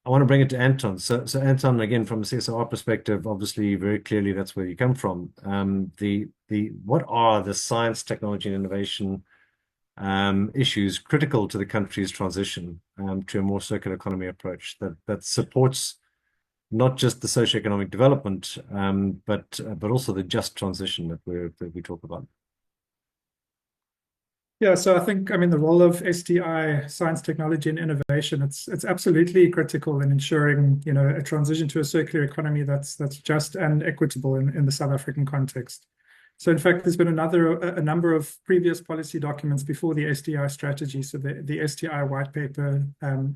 I want to bring it to Anton. So Anton, again, from a CSR perspective, obviously very clearly that's where you come from. What are the science, technology, and innovation issues critical to the country's transition to a more circular economy approach that supports not just the socioeconomic development, but also the just transition that we talk about. Yeah, so I think, I mean, the role of STI, science, technology, and innovation, it's absolutely critical in ensuring, you know, a transition to a circular economy that's just and equitable in the South African context. So in fact, there's been a number of previous policy documents before the STI strategy. So the STI white paper,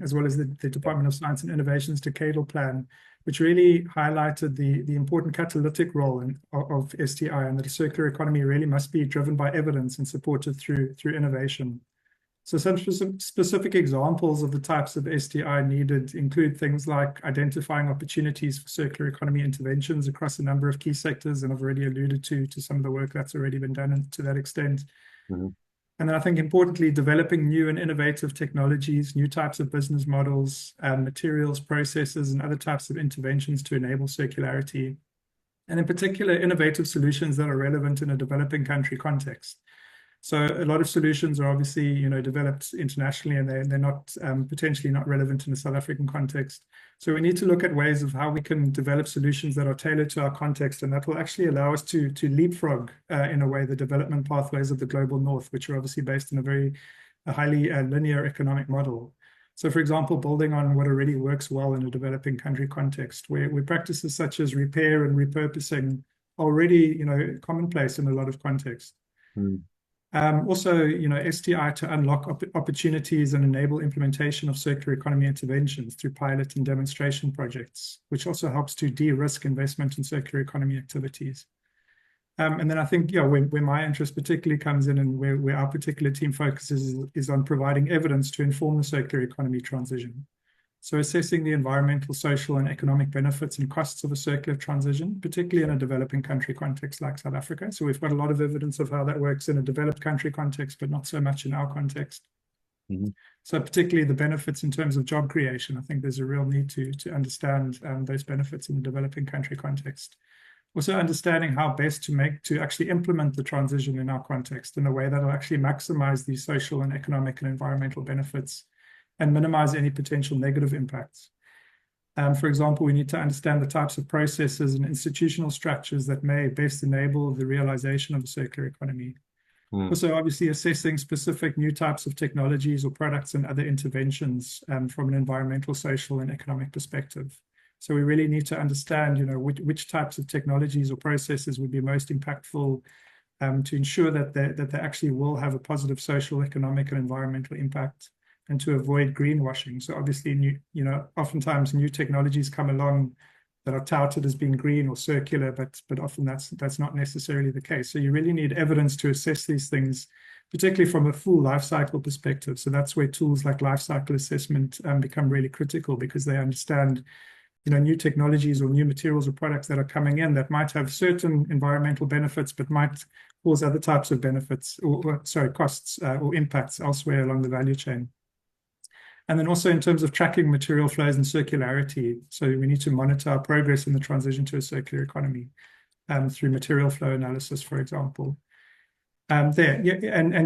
as well as the Department of Science and Innovation's decadal plan, which really highlighted the important catalytic role of STI, and that a circular economy really must be driven by evidence and supported through innovation. So some specific examples of the types of STI needed include things like identifying opportunities for circular economy interventions across a number of key sectors, and I've already alluded to some of the work that's already been done to that extent. Mm-hmm. And then I think importantly, developing new and innovative technologies, new types of business models, materials, processes, and other types of interventions to enable circularity. And in particular, innovative solutions that are relevant in a developing country context. So a lot of solutions are obviously, you know, developed internationally, and they're not potentially not relevant in the South African context. So we need to look at ways of how we can develop solutions that are tailored to our context, and that will actually allow us to leapfrog in a way the development pathways of the global north, which are obviously based on a highly linear economic model. So, for example, building on what already works well in a developing country context, where practices such as repair and repurposing are already, you know, commonplace in a lot of contexts. Mm. Also, you know, STI to unlock opportunities and enable implementation of circular economy interventions through pilot and demonstration projects, which also helps to de-risk investment in circular economy activities. And then I think, yeah, where my interest particularly comes in, and where our particular team focuses is on providing evidence to inform the circular economy transition. So assessing the environmental, social, and economic benefits and costs of a circular transition, particularly in a developing country context like South Africa. So we've got a lot of evidence of how that works in a developed country context, but not so much in our context. Mm-hmm. So particularly the benefits in terms of job creation, I think there's a real need to understand those benefits in the developing country context. Also understanding how best to actually implement the transition in our context in a way that will actually maximize these social and economic and environmental benefits and minimize any potential negative impacts. For example, we need to understand the types of processes and institutional structures that may best enable the realization of a circular economy. Mm. Also, obviously, assessing specific new types of technologies or products and other interventions from an environmental, social, and economic perspective. So we really need to understand, you know, which types of technologies or processes would be most impactful to ensure that they actually will have a positive social, economic, and environmental impact, and to avoid greenwashing. So obviously, oftentimes new technologies come along that are touted as being green or circular, but often that's not necessarily the case. So you really need evidence to assess these things, particularly from a full life cycle perspective. So that's where tools like life cycle assessment become really critical, because they understand, you know, new technologies or new materials or products that are coming in that might have certain environmental benefits, but might cause other types of benefits costs or impacts elsewhere along the value chain. And then also in terms of tracking material flows and circularity. So we need to monitor our progress in the transition to a circular economy through material flow analysis, for example. And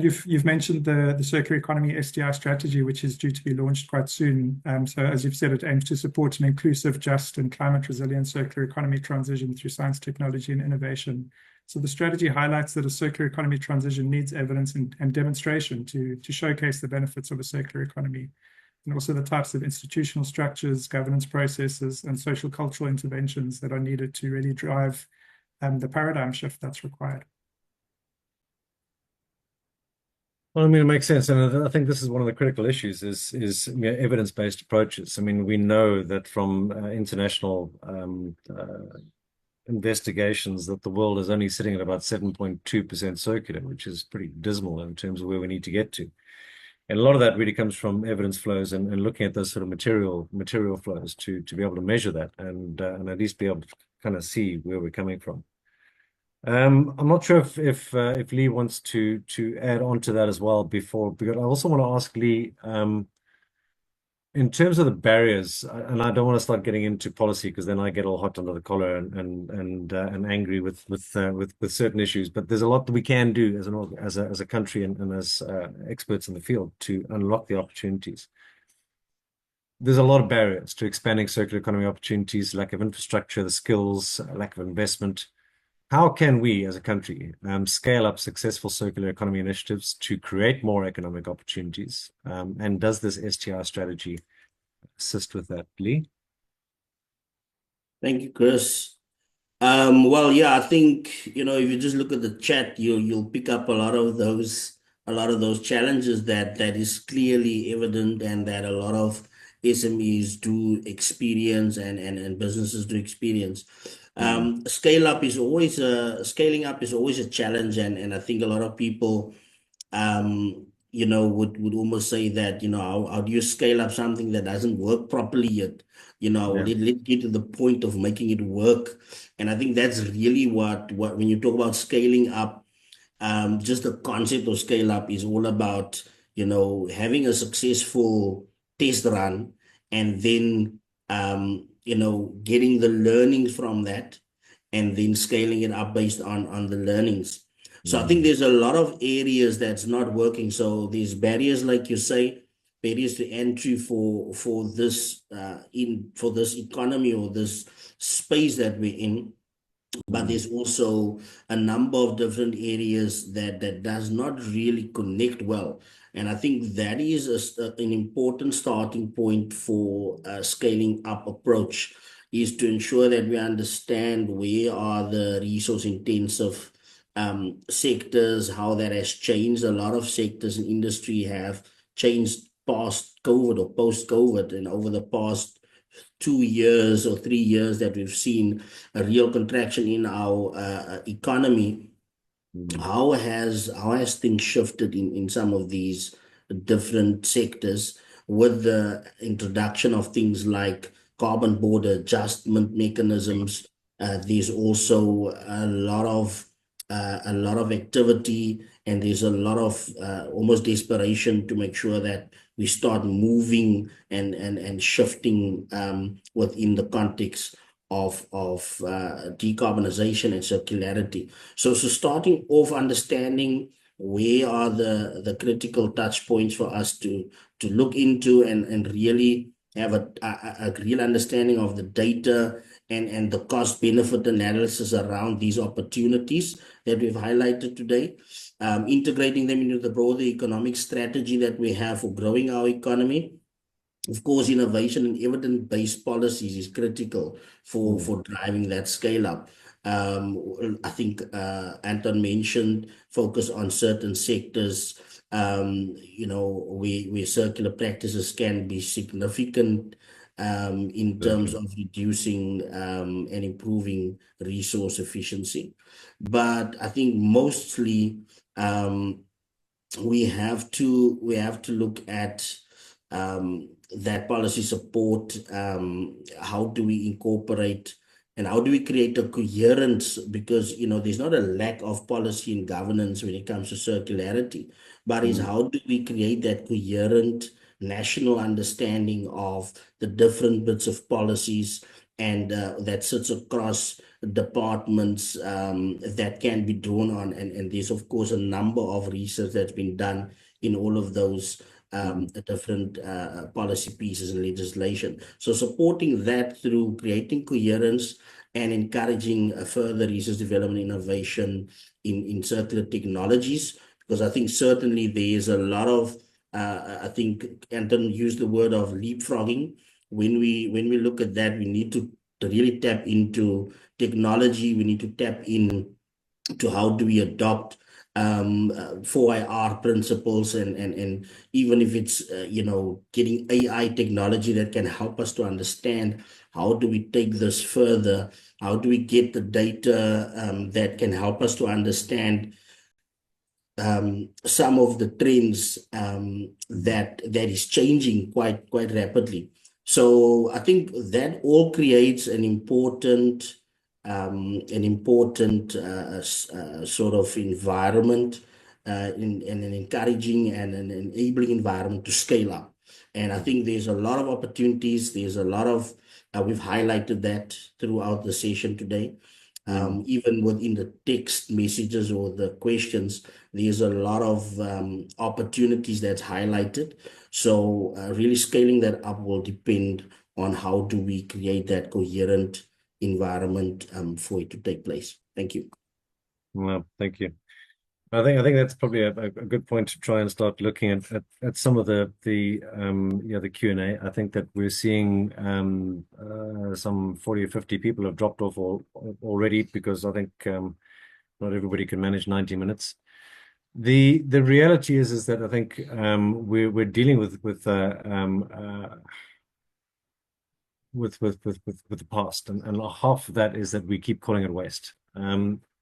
you've mentioned the circular economy STI strategy, which is due to be launched quite soon. So as you've said, it aims to support an inclusive, just, and climate resilient circular economy transition through science, technology, and innovation. So the strategy highlights that a circular economy transition needs evidence and demonstration to showcase the benefits of a circular economy, and also the types of institutional structures, governance processes, and social cultural interventions that are needed to really drive the paradigm shift that's required. Well, I mean, it makes sense, and I think this is one of the critical issues: is you know, evidence-based approaches. I mean, we know that from international investigations that the world is only sitting at about 7.2% circular, which is pretty dismal in terms of where we need to get to. And a lot of that really comes from evidence flows and looking at those sort of material flows to be able to measure that and at least be able to kind of see where we're coming from. I'm not sure if Lee wants to add on to that as well because I also want to ask Lee, In terms of the barriers, and I don't want to start getting into policy because then I get all hot under the collar and angry with certain issues. But there's a lot that we can do as a country and as experts in the field to unlock the opportunities. There's a lot of barriers to expanding circular economy opportunities: lack of infrastructure, the skills, lack of investment. How can we as a country scale up successful circular economy initiatives to create more economic opportunities? And does this STR strategy assist with that, Lee? Thank you, Chris. Well, yeah, I think, if you just look at the chat, you'll pick up a lot of those challenges that is clearly evident, and that a lot of SMEs do experience and businesses do experience. Scaling up is always a challenge, and I think a lot of people would almost say that, how do you scale up something that doesn't work properly yet? Let's get to the point of making it work. And I think that's really what when you talk about scaling up, just the concept of scale up is all about, having a successful test run, and then, getting the learnings from that, and then scaling it up based on the learnings. So I think there's a lot of areas that's not working. So there's barriers, like you say, barriers to entry for this economy or this space that we're in. But there's also a number of different areas that does not really connect well. And I think that is an important starting point for a scaling up approach, is to ensure that we understand where are the resource intensive sectors, how that has changed. A lot of sectors in industry have changed past COVID or post-COVID, and over the past 2 years or 3 years that we've seen a real contraction in our economy. How has things shifted in some of these different sectors with the introduction of things like carbon border adjustment mechanisms? There's also a lot of activity, and there's a lot of almost desperation to make sure that we start moving and shifting within the context of decarbonization and circularity. So starting off, understanding where are the critical touch points for us to look into and really have a real understanding of the data and the cost benefit analysis around these opportunities that we've highlighted today, integrating them into the broader economic strategy that we have for growing our economy. Of course, innovation and evidence-based policies is critical for driving that scale up. I think Anton mentioned focus on certain sectors, where circular practices can be significant in terms of reducing and improving resource efficiency. But I think mostly we have to look at that policy support. How do we incorporate and how do we create a coherence? Because there's not a lack of policy and governance when it comes to circularity, but is how do we create that coherent national understanding of the different bits of policies, and that sits across departments that can be drawn on, and there's of course a number of research that's been done in all of those different policy pieces and legislation. So supporting that through creating coherence and encouraging further research development innovation in circular technologies, because I think certainly there is a lot of I think Anton used the word of leapfrogging. When we look at that, we need to really tap into technology. We need to tap in to how do we adopt 4IR principles, and even if it's getting AI technology that can help us to understand how do we take this further, how do we get the data that can help us to understand some of the trends that is changing quite rapidly. So I think that all creates an important sort of environment, in an encouraging and an enabling environment to scale up. And I think there's a lot of opportunities. There's a lot of, we've highlighted that throughout the session today. Even within the text messages or the questions, there's a lot of opportunities that's highlighted. So really scaling that up will depend on how do we create that coherent environment for it to take place. Thank you. Well, thank you. I think that's probably a good point to try and start looking at some of the Q&A. I think that we're seeing some 40 or 50 people have dropped off already, because I think not everybody can manage 90 minutes. The reality is that I think we're dealing with the past, and half of that is that we keep calling it waste.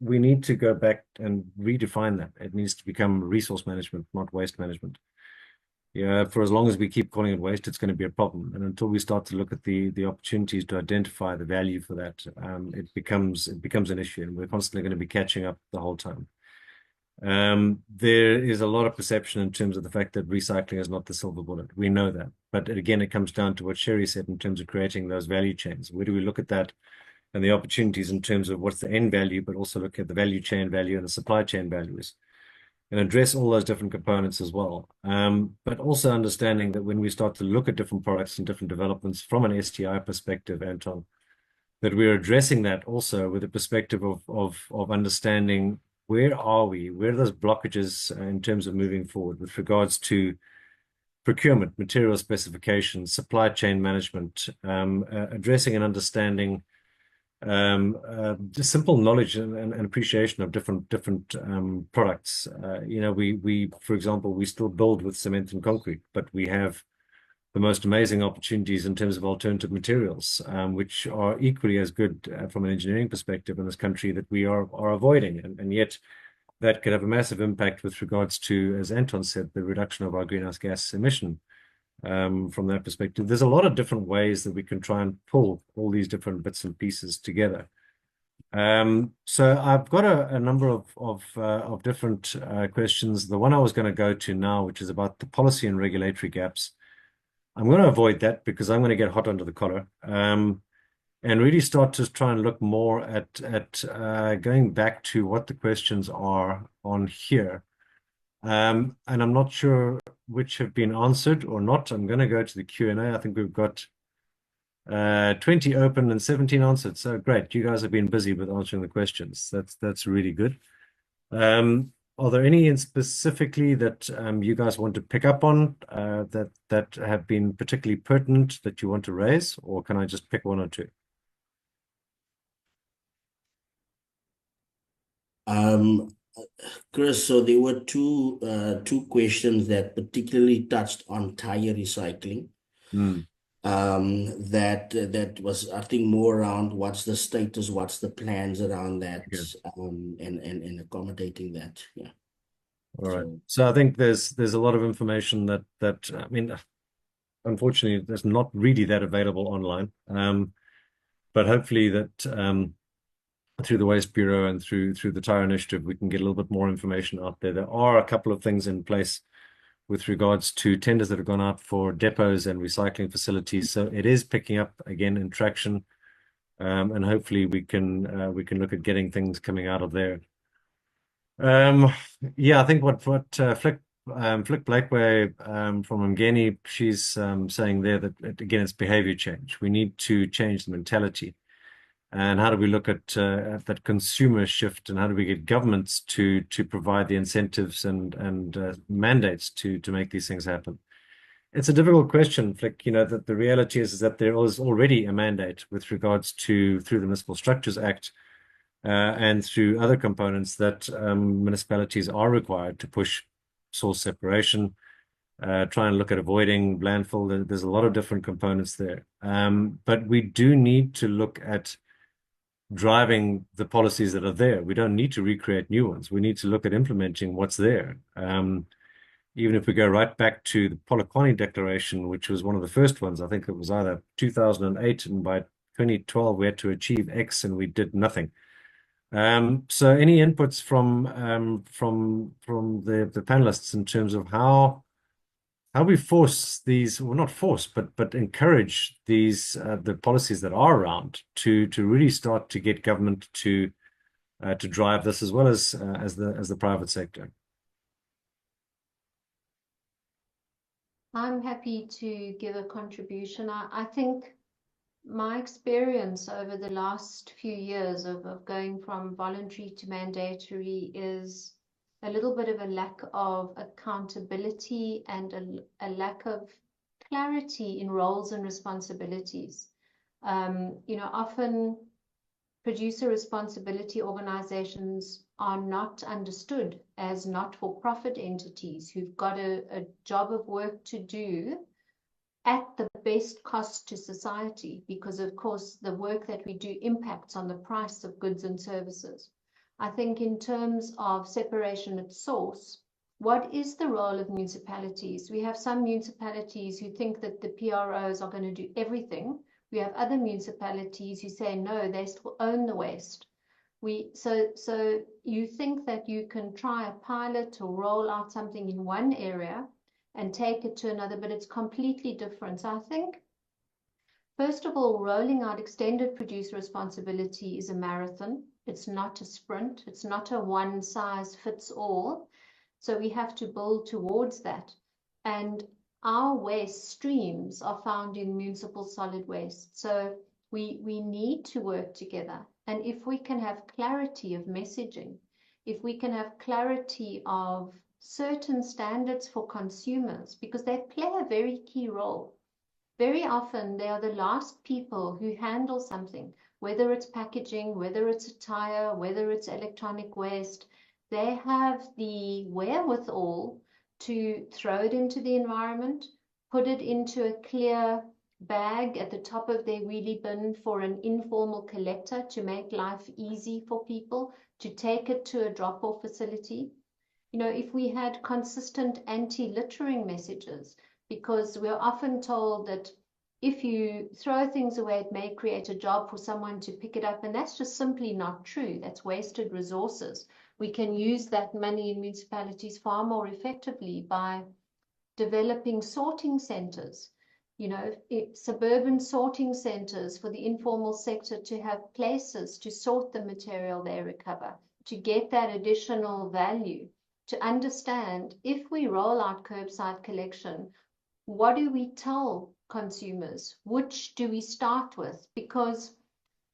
We need to go back and redefine that. It needs to become resource management, not waste management. Yeah, for as long as we keep calling it waste, it's going to be a problem. And until we start to look at the opportunities to identify the value for that, it becomes an issue, and we're constantly going to be catching up the whole time. There is a lot of perception in terms of the fact that recycling is not the silver bullet. We know that. But again, it comes down to what Sherry said in terms of creating those value chains. Where do we look at that and the opportunities in terms of what's the end value, but also look at the value chain value and the supply chain values, and address all those different components as well. But also understanding that when we start to look at different products and different developments from an STI perspective, Anton, that we're addressing that also with a perspective of understanding where are those blockages in terms of moving forward with regards to procurement, material specifications, supply chain management, addressing and understanding just simple knowledge and appreciation of different products. We for example, we still build with cement and concrete, but we have the most amazing opportunities in terms of alternative materials, which are equally as good from an engineering perspective in this country that we are avoiding, and yet that could have a massive impact with regards to, as Anton said, the reduction of our greenhouse gas emission. From that perspective, there's a lot of different ways that we can try and pull all these different bits and pieces together. So I've got a number of different questions. The one I was going to go to now, which is about the policy and regulatory gaps, I'm going to avoid that because I'm going to get hot under the collar, and really start to try and look more at going back to what the questions are on here. And I'm not sure which have been answered or not. I'm going to go to the Q&A. I think we've got 20 open and 17 answered. So great. You guys have been busy with answering the questions. That's really good. Are there any in specifically that you guys want to pick up on that have been particularly pertinent that you want to raise, or can I just pick one or two? Chris, so there were two questions that particularly touched on tire recycling. That was, I think, more around what's the status, what's the plans around that, and accommodating that. Yeah. All right. So I think there's a lot of information that I mean, unfortunately, there's not really that available online. But hopefully that through the Waste Bureau and through the Tire Initiative, we can get a little bit more information out there. There are a couple of things in place with regards to tenders that have gone out for depots and recycling facilities. So it is picking up again in traction, and hopefully we can look at getting things coming out of there. Yeah, I think what Flick Blakeway from Mngeni, she's saying there that again it's behavior change. We need to change the mentality. And how do we look at that consumer shift, and how do we get governments to provide the incentives and mandates to make these things happen? It's a difficult question, Flick. That the reality is that there is already a mandate with regards to through the Municipal Structures Act and through other components that municipalities are required to push source separation, try and look at avoiding landfill. There's a lot of different components there, but we do need to look at driving the policies that are there. We don't need to recreate new ones. We need to look at implementing what's there. Even if we go right back to the Polokwane Declaration, which was one of the first ones, I think it was either 2008, and by 2012 we had to achieve X, and we did nothing. So any inputs from the panelists in terms of how how we force these, well, not force, but encourage these the policies that are around to really start to get government to drive this, as well as the private sector. I'm happy to give a contribution. I think my experience over the last few years of going from voluntary to mandatory is a little bit of a lack of accountability and a lack of clarity in roles and responsibilities. Often producer responsibility organizations are not understood as not-for-profit entities who've got a job of work to do at the best cost to society, because of course the work that we do impacts on the price of goods and services. I think in terms of separation at source, what is the role of municipalities? We have some municipalities who think that the PROs are going to do everything. We have other municipalities who say, no, they still own the waste. So you think that you can try a pilot or roll out something in one area and take it to another, but it's completely different. So I think, first of all, rolling out extended producer responsibility is a marathon. It's not a sprint. It's not a one size fits all. So we have to build towards that. And our waste streams are found in municipal solid waste. So we need to work together. And if we can have clarity of messaging, if we can have clarity of certain standards for consumers, because they play a very key role. Very often they are the last people who handle something, whether it's packaging, whether it's a tire, whether it's electronic waste. They have the wherewithal to throw it into the environment, put it into a clear bag at the top of their wheelie bin for an informal collector to make life easy for people, to take it to a drop-off facility. If we had consistent anti-littering messages, because we're often told that if you throw things away, it may create a job for someone to pick it up, and that's just simply not true. That's wasted resources. We can use that money in municipalities far more effectively by developing sorting centers, suburban sorting centers for the informal sector to have places to sort the material they recover, to get that additional value, to understand if we roll out curbside collection, what do we tell consumers? Which do we start with? Because,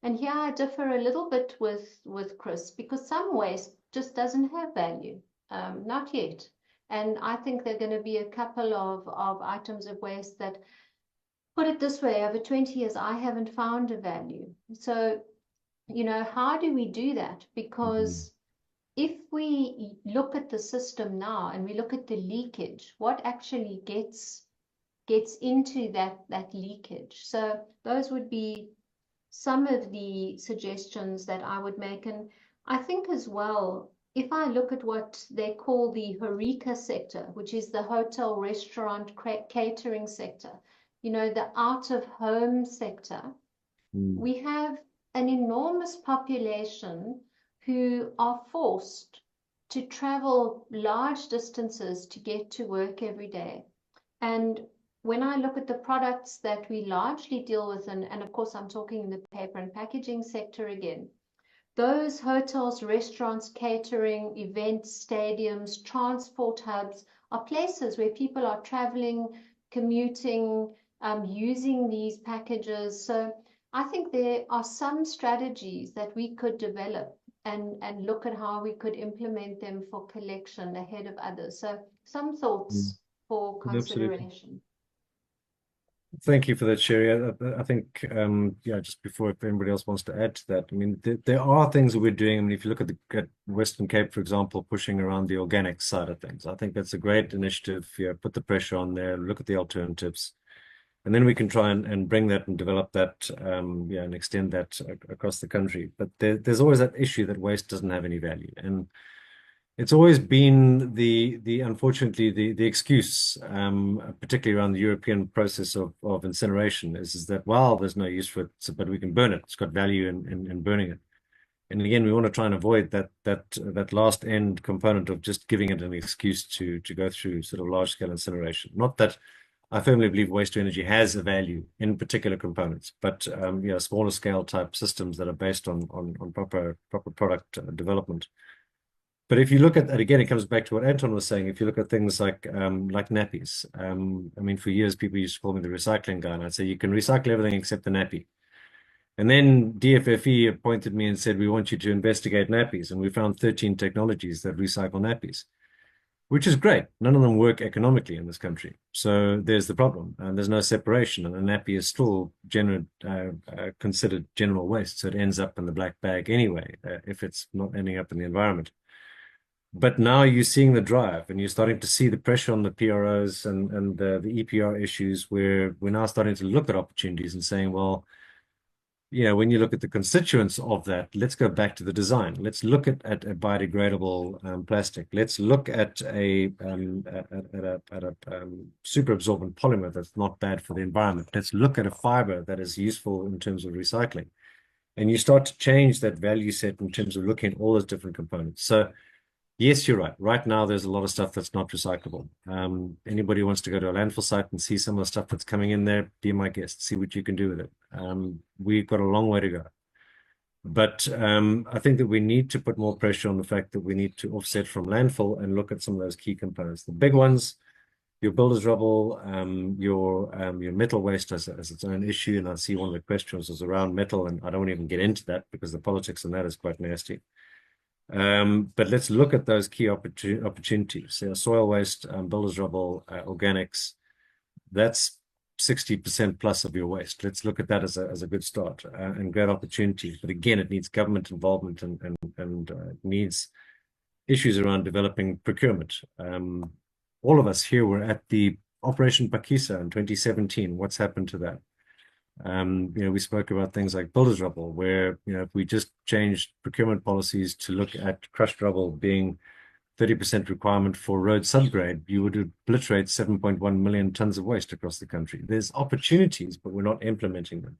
and here I differ a little bit with Chris, because some waste just doesn't have value, not yet. And I think there are going to be a couple of items of waste that, put it this way, over 20 years, I haven't found a value. So, how do we do that? Because if we look at the system now and we look at the leakage, what actually gets into that leakage? So those would be some of the suggestions that I would make. And I think as well, if I look at what they call the HoReCa sector, which is the hotel, restaurant, catering sector, the out-of-home sector, we have an enormous population who are forced to travel large distances to get to work every day. And when I look at the products that we largely deal with, and of course I'm talking in the paper and packaging sector again, those hotels, restaurants, catering, events, stadiums, transport hubs are places where people are traveling, commuting, using these packages. So I think there are some strategies that we could develop and look at how we could implement them for collection ahead of others. So some thoughts for consideration. Absolutely. Thank you for that, Sherry. I think, just before, if anybody else wants to add to that, I mean, there are things that we're doing. I mean, if you look at Western Cape, for example, pushing around the organic side of things, I think that's a great initiative. Put the pressure on there, look at the alternatives, and then we can try and bring that and develop that, and extend that across the country. But there's always that issue that waste doesn't have any value, and it's always been unfortunately the excuse, particularly around the European process of incineration, is that, well, there's no use for it, but we can burn it. It's got value in burning it. And again, we want to try and avoid that last end component of just giving it an excuse to go through sort of large scale incineration. Not that I firmly believe waste to energy has a value in particular components, but smaller scale type systems that are based on proper product development. But if you look at, and again, it comes back to what Anton was saying, if you look at things like nappies, I mean, for years, people used to call me the recycling guy, and I'd say, you can recycle everything except the nappy. And then DFFE appointed me and said, we want you to investigate nappies. And we found 13 technologies that recycle nappies, which is great. None of them work economically in this country. So there's the problem. And there's no separation. And a nappy is still considered general waste. So it ends up in the black bag anyway, if it's not ending up in the environment. But now you're seeing the drive, and you're starting to see the pressure on the PROs and the EPR issues, where we're now starting to look at opportunities and saying, well, when you look at the constituents of that, let's go back to the design. Let's look at a biodegradable plastic. Let's look at a super absorbent polymer that's not bad for the environment. Let's look at a fiber that is useful in terms of recycling. And you start to change that value set in terms of looking at all those different components. So yes, you're right. Right now, there's a lot of stuff that's not recyclable. Anybody who wants to go to a landfill site and see some of the stuff that's coming in there, be my guest, see what you can do with it. We've got a long way to go. But I think that we need to put more pressure on the fact that we need to offset from landfill and look at some of those key components. The big ones, your builder's rubble, your metal waste as its own issue. And I see one of the questions is around metal, and I don't even get into that because the politics in that is quite nasty. But let's look at those key opportunities. So soil waste, builder's rubble, organics, that's 60% plus of your waste. Let's look at that as a good start and great opportunity. But again, it needs government involvement and it needs issues around developing procurement. All of us here were at the Operation Pakisa in 2017. What's happened to that? We spoke about things like builder's rubble, where, if we just changed procurement policies to look at crushed rubble being 30% requirement for road subgrade, you would obliterate 7.1 million tons of waste across the country. There's opportunities, but we're not implementing them.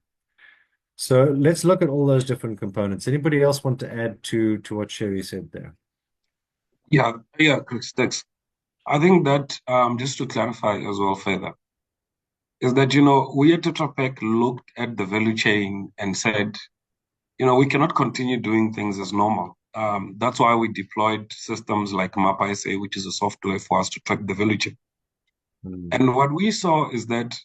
So let's look at all those different components. Anybody else want to add to what Sherry said there? Yeah, Chris, thanks. I think that just to clarify as well further, is that, we at Tetra Pak looked at the value chain and said, we cannot continue doing things as normal. That's why we deployed systems like MapISA, which is a software for us to track the value chain. And what we saw is that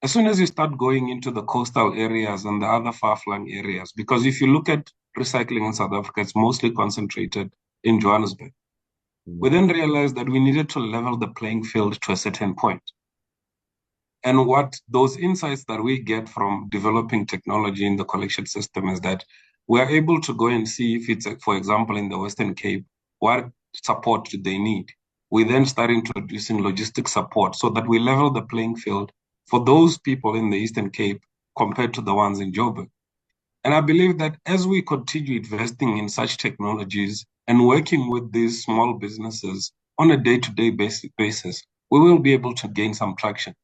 as soon as you start going into the coastal areas and the other far-flung areas, because if you look at recycling in South Africa, it's mostly concentrated in Johannesburg. We then realized that we needed to level the playing field to a certain point. And what those insights that we get from developing technology in the collection system is that we are able to go and see if it's, for example, in the Western Cape, what support do they need? We then start introducing logistic support so that we level the playing field for those people in the Eastern Cape compared to the ones in Joburg. And I believe that as we continue investing in such technologies and working with these small businesses on a day-to-day basis, we will be able to gain some traction.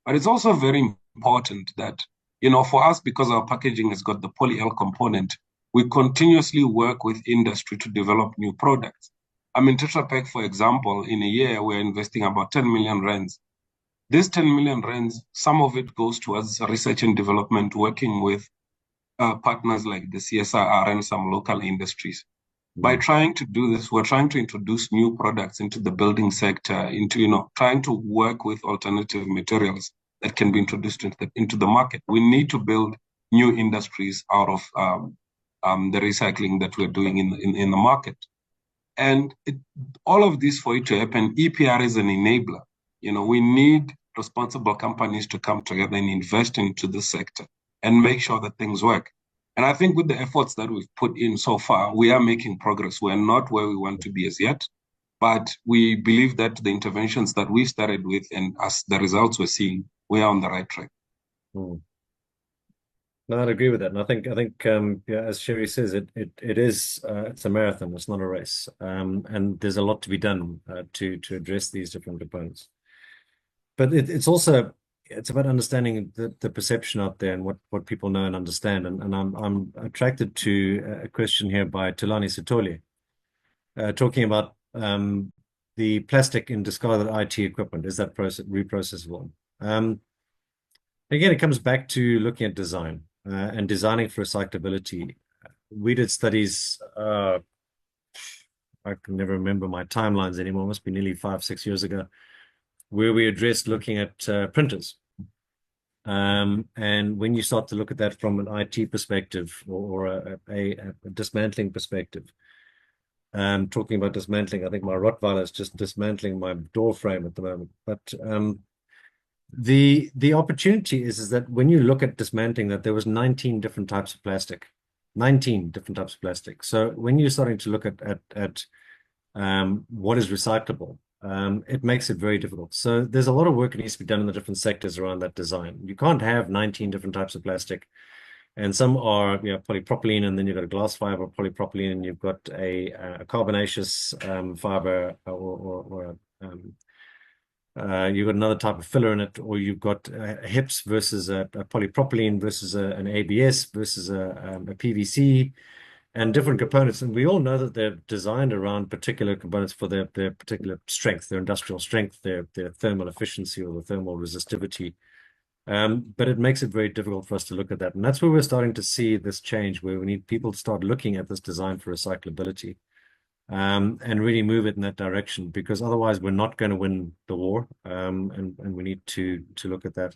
But it's also very important that, for us, because our packaging has got the poly-L component, we continuously work with industry to develop new products. I mean, Tetra Pak, for example, in a year, we're investing about 10 million rands. This 10 million rands, some of it goes towards research and development, working with partners like the CSIR and some local industries. By trying to do this, we're trying to introduce new products into the building sector, into, trying to work with alternative materials that can be introduced into the market. We need to build new industries out of the recycling that we're doing in the market. And all of this, for it to happen, EPR is an enabler. We need responsible companies to come together and invest into the sector and make sure that things work. And I think with the efforts that we've put in so far, we are making progress. We're not where we want to be as yet, but we believe that the interventions that we started with and as the results we're seeing, we are on the right track. No, I'd agree with that. And I think as Sherry says, it's a marathon. It's not a race. And there's a lot to be done to address these different components. But it's also, it's about understanding the perception out there and what people know and understand. And I'm attracted to a question here by Tulani Sitole, talking about the plastic in discarded IT equipment. Is that reprocessable? Again, it comes back to looking at design and designing for recyclability. We did studies, I can never remember my timelines anymore, it must be nearly 5-6 years ago, where we addressed looking at printers. And when you start to look at that from an IT perspective or a dismantling perspective, talking about dismantling, I think my Rottweiler is just dismantling my door frame at the moment. But the opportunity is that when you look at dismantling, that there was 19 different types of plastic, 19 different types of plastic. So when you're starting to look at what is recyclable, it makes it very difficult. So there's a lot of work that needs to be done in the different sectors around that design. You can't have 19 different types of plastic, and some are polypropylene, and then you've got a glass fiber polypropylene, and you've got a carbonaceous fiber, or you've got another type of filler in it, or you've got HIPS versus a polypropylene versus an ABS versus a PVC, and different components. And we all know that they're designed around particular components for their particular strength, their industrial strength, their thermal efficiency or the thermal resistivity. But it makes it very difficult for us to look at that. And that's where we're starting to see this change, where we need people to start looking at this design for recyclability, and really move it in that direction, because otherwise we're not going to win the war. And we need to look at that.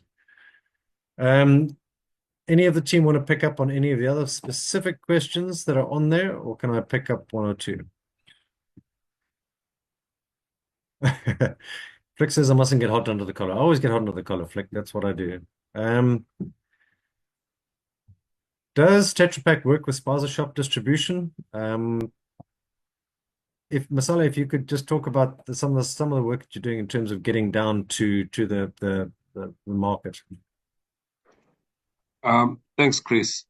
Any of the team want to pick up on any of the other specific questions that are on there, or can I pick up one or two? Flick says I mustn't get hot under the collar. I always get hot under the collar, Flick. That's what I do. Does Tetra Pak work with spaza shop distribution? If Masala, if you could just talk about some of the work that you're doing in terms of getting down to the market. Thanks, Chris.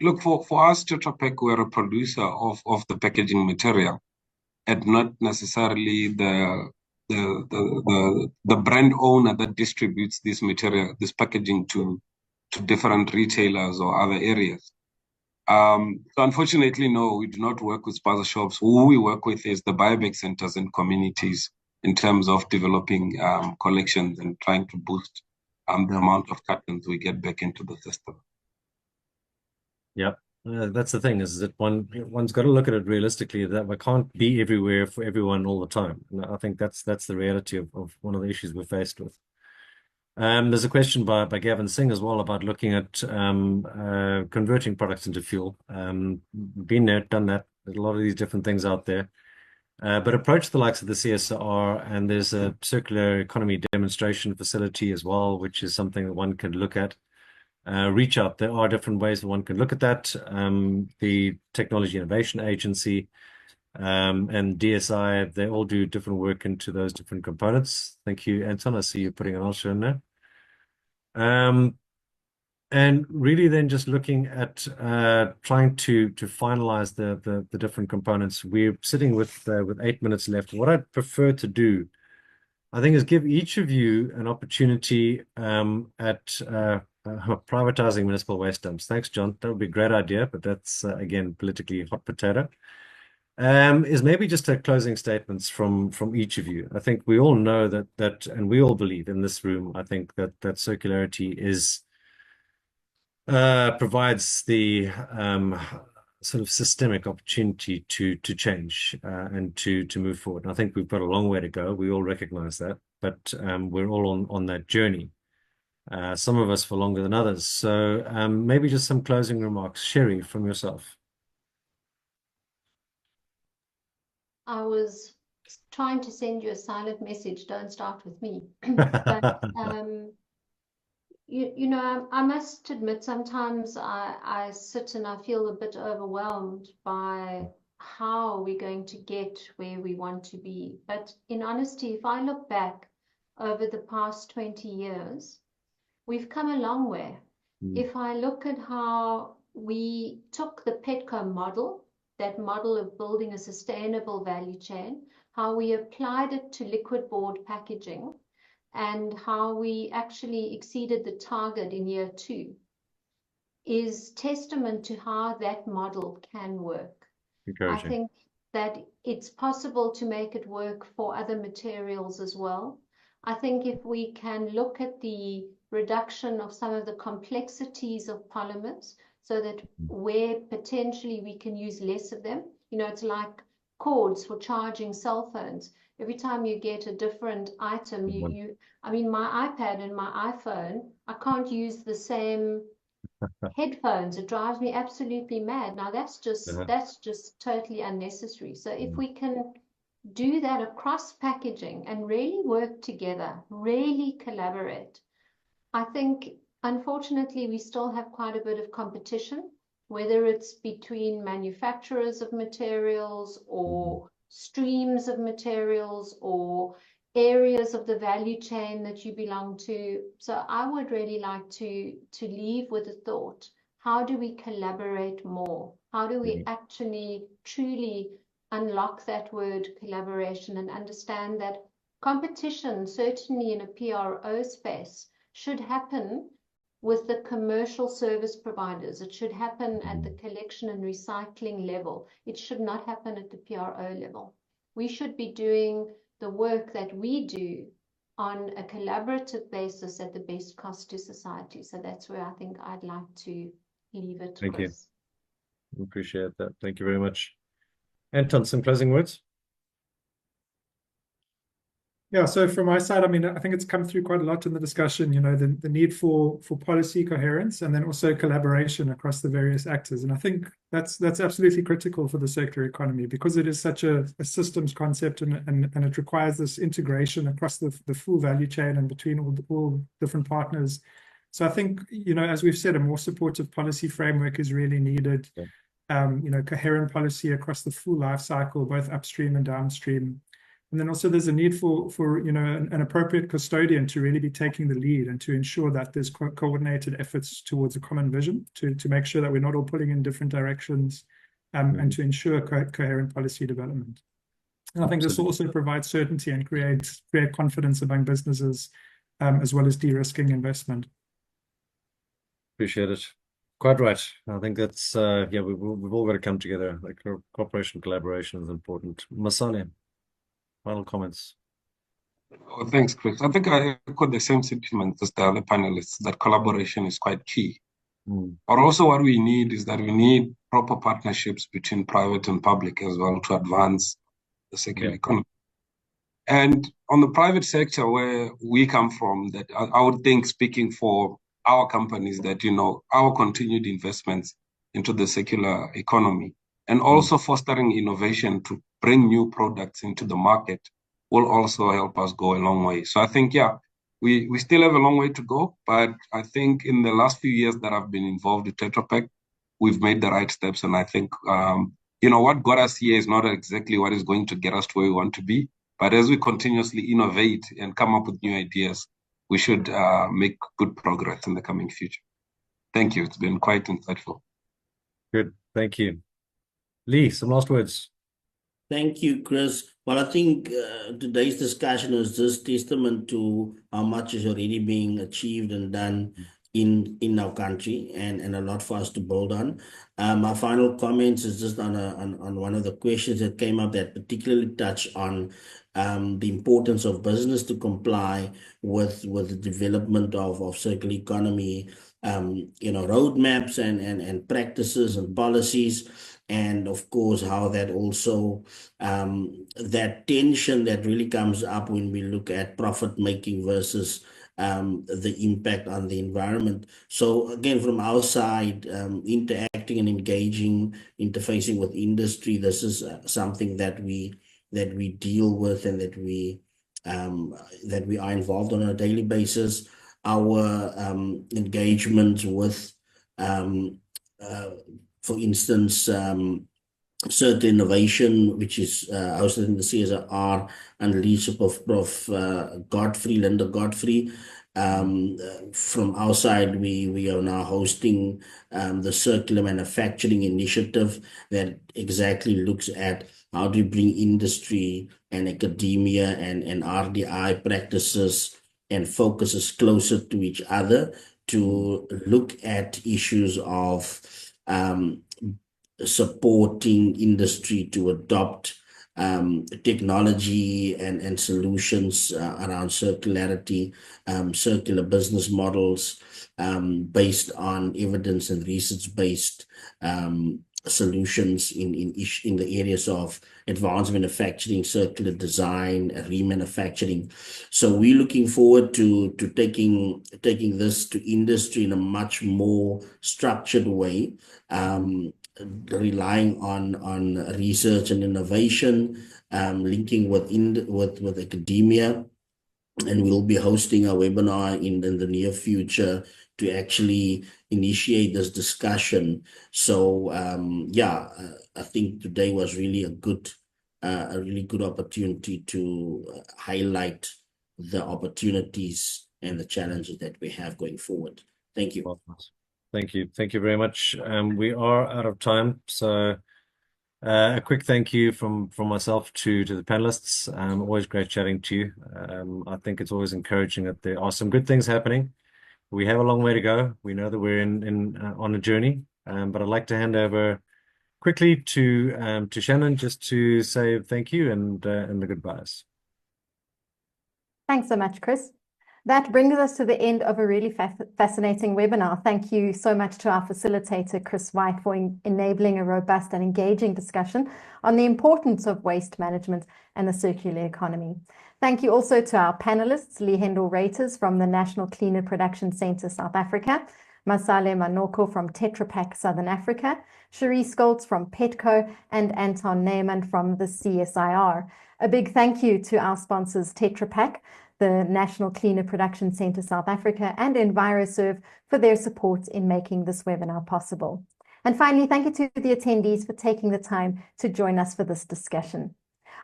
Look, for us, Tetra Pak, we're a producer of the packaging material, and not necessarily the brand owner that distributes this material, this packaging to different retailers or other areas. So unfortunately, no, we do not work with spaza shops. Who we work with is the buyback centers and communities in terms of developing collections and trying to boost the amount of cartons we get back into the system. Yeah, that's the thing, is that one's got to look at it realistically, that we can't be everywhere for everyone all the time. And I think that's the reality of one of the issues we're faced with. There's a question by Gavin Singh as well about looking at converting products into fuel. Been there, done that. There's a lot of these different things out there. But approach the likes of the CSR, and there's a circular economy demonstration facility as well, which is something that one can look at. Reach out. There are different ways that one can look at that. The Technology Innovation Agency and DSI, they all do different work into those different components. Thank you, Anton. I see you putting an answer in there. And really then just looking at trying to finalize the different components. We're sitting with 8 minutes left. What I'd prefer to do, I think, is give each of you an opportunity at privatizing municipal waste dumps. Thanks, John. That would be a great idea, but that's again politically hot potato. Is maybe just a closing statements from each of you. I think we all know that and we all believe in this room, I think that circularity is provides the sort of systemic opportunity to change and to move forward. And I think we've got a long way to go. We all recognize that, but we're all on that journey. Some of us for longer than others. So maybe just some closing remarks. Sherry, from yourself. I was trying to send you a silent message. Don't start with me. But you know, I must admit, sometimes I sit and I feel a bit overwhelmed by how we're going to get where we want to be. But in honesty, if I look back over the past 20 years, we've come a long way. If I look at how we took the Petco model, that model of building a sustainable value chain, how we applied it to liquid board packaging, and how we actually exceeded the target in year 2 is testament to how that model can work. I think that it's possible to make it work for other materials as well. I think if we can look at the reduction of some of the complexities of polymers, so that where potentially we can use less of them, it's like cords for charging cell phones. Every time you get a different item, I mean, my iPad and my iPhone, I can't use the same headphones. It drives me absolutely mad. Now that's just totally unnecessary. So if we can do that across packaging and really work together, really collaborate, I think unfortunately we still have quite a bit of competition, whether it's between manufacturers of materials or streams of materials or areas of the value chain that you belong to. So I would really like to leave with a thought: how do we collaborate more? How do we actually truly unlock that word collaboration and understand that competition, certainly in a PRO space, should happen with the commercial service providers. It should happen at the collection and recycling level. It should not happen at the PRO level. We should be doing the work that we do on a collaborative basis at the best cost to society. So that's where I think I'd like to leave it. Thank Chris. you. Appreciate that. Thank you very much. Anton, some closing words? Yeah, so from my side, I mean, I think it's come through quite a lot in the discussion, the need for policy coherence and then also collaboration across the various actors. And I think that's absolutely critical for the circular economy, because it is such a systems concept and it requires this integration across the full value chain and between all different partners. So I think, as we've said, a more supportive policy framework is really needed. Coherent policy across the full life cycle, both upstream and downstream. And then also there's a need for an appropriate custodian to really be taking the lead and to ensure that there's coordinated efforts towards a common vision to make sure that we're not all pulling in different directions and to ensure coherent policy development. And I think this also provides certainty and create confidence among businesses as well as de-risking investment. Appreciate it. Quite right. I think that's, we've all got to come together. Like cooperation, collaboration is important. Masane, final comments. Oh, thanks, Chris. I think I echo the same sentiment as the other panelists, that collaboration is quite key. But also what we need is that we need proper partnerships between private and public as well to advance the circular economy. And on the private sector, where we come from, that I would think, speaking for our companies, that, our continued investments into the circular economy and also fostering innovation to bring new products into the market will also help us go a long way. So I think, we still have a long way to go, but I think in the last few years that I've been involved with Tetra Pak, we've made the right steps. And I think, what got us here is not exactly what is going to get us to where we want to be. But as we continuously innovate and come up with new ideas, we should make good progress in the coming future. Thank you. It's been quite insightful. Good. Thank you. Lee, some last words. Thank you, Chris. Well, I think today's discussion is just testament to how much is already being achieved and done in our country, and a lot for us to build on. My final comments is just on one of the questions that came up that particularly touch on the importance of business to comply with the development of circular economy, roadmaps and practices and policies. And of course, how that also, that tension that really comes up when we look at profit making versus the impact on the environment. So again, from our side, interacting and engaging, interfacing with industry, this is something that we deal with and that we are involved on a daily basis. Our engagement with for instance, certain innovation, which is hosted in the CSIR and leadership of Prof. Linda Godfrey. From our side, we are now hosting the Circular Manufacturing Initiative that exactly looks at how do we bring industry and academia and RDI practices and focuses closer to each other to look at issues of supporting industry to adopt technology and solutions around circularity, circular business models based on evidence and research-based solutions in the areas of advanced manufacturing, circular design, remanufacturing. So we're looking forward to taking this to industry in a much more structured way, relying on research and innovation, linking with academia. And we'll be hosting a webinar in the near future to actually initiate this discussion. So I think today was really a really good opportunity to highlight the opportunities and the challenges that we have going forward. Thank you. Thank you. Thank you very much. We are out of time, so a quick thank you from myself to the panelists. Always great chatting to you. I think it's always encouraging that there are some good things happening. We have a long way to go. We know that we're on a journey, but I'd like to hand over quickly to Shannon just to say thank you and the goodbyes. Thanks so much, Chris. That brings us to the end of a really fascinating webinar. Thank you so much to our facilitator, Chris White, for enabling a robust and engaging discussion on the importance of waste management and the circular economy. Thank you also to our panelists, Lee Hendel Reiters from the National Cleaner Production Centre, South Africa, Masale Manoko from Tetra Pak, Southern Africa, Cherie Skoltz from Petco, and Anton Neyman from the CSIR. A big thank you to our sponsors, Tetra Pak, the National Cleaner Production Centre South Africa, and EnviroServe for their support in making this webinar possible. And finally, thank you to the attendees for taking the time to join us for this discussion.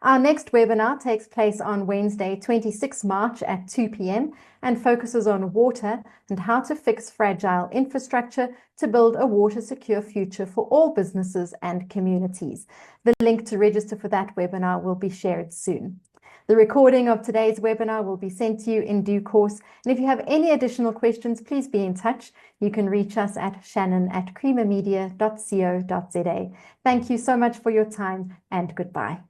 Our next webinar takes place on Wednesday, 26 March at 2 p.m. and focuses on water and how to fix fragile infrastructure to build a water-secure future for all businesses and communities. The link to register for that webinar will be shared soon. The recording of today's webinar will be sent to you in due course. And if you have any additional questions, please be in touch. You can reach us at shannon@creamermedia.co.za. Thank you so much for your time and goodbye.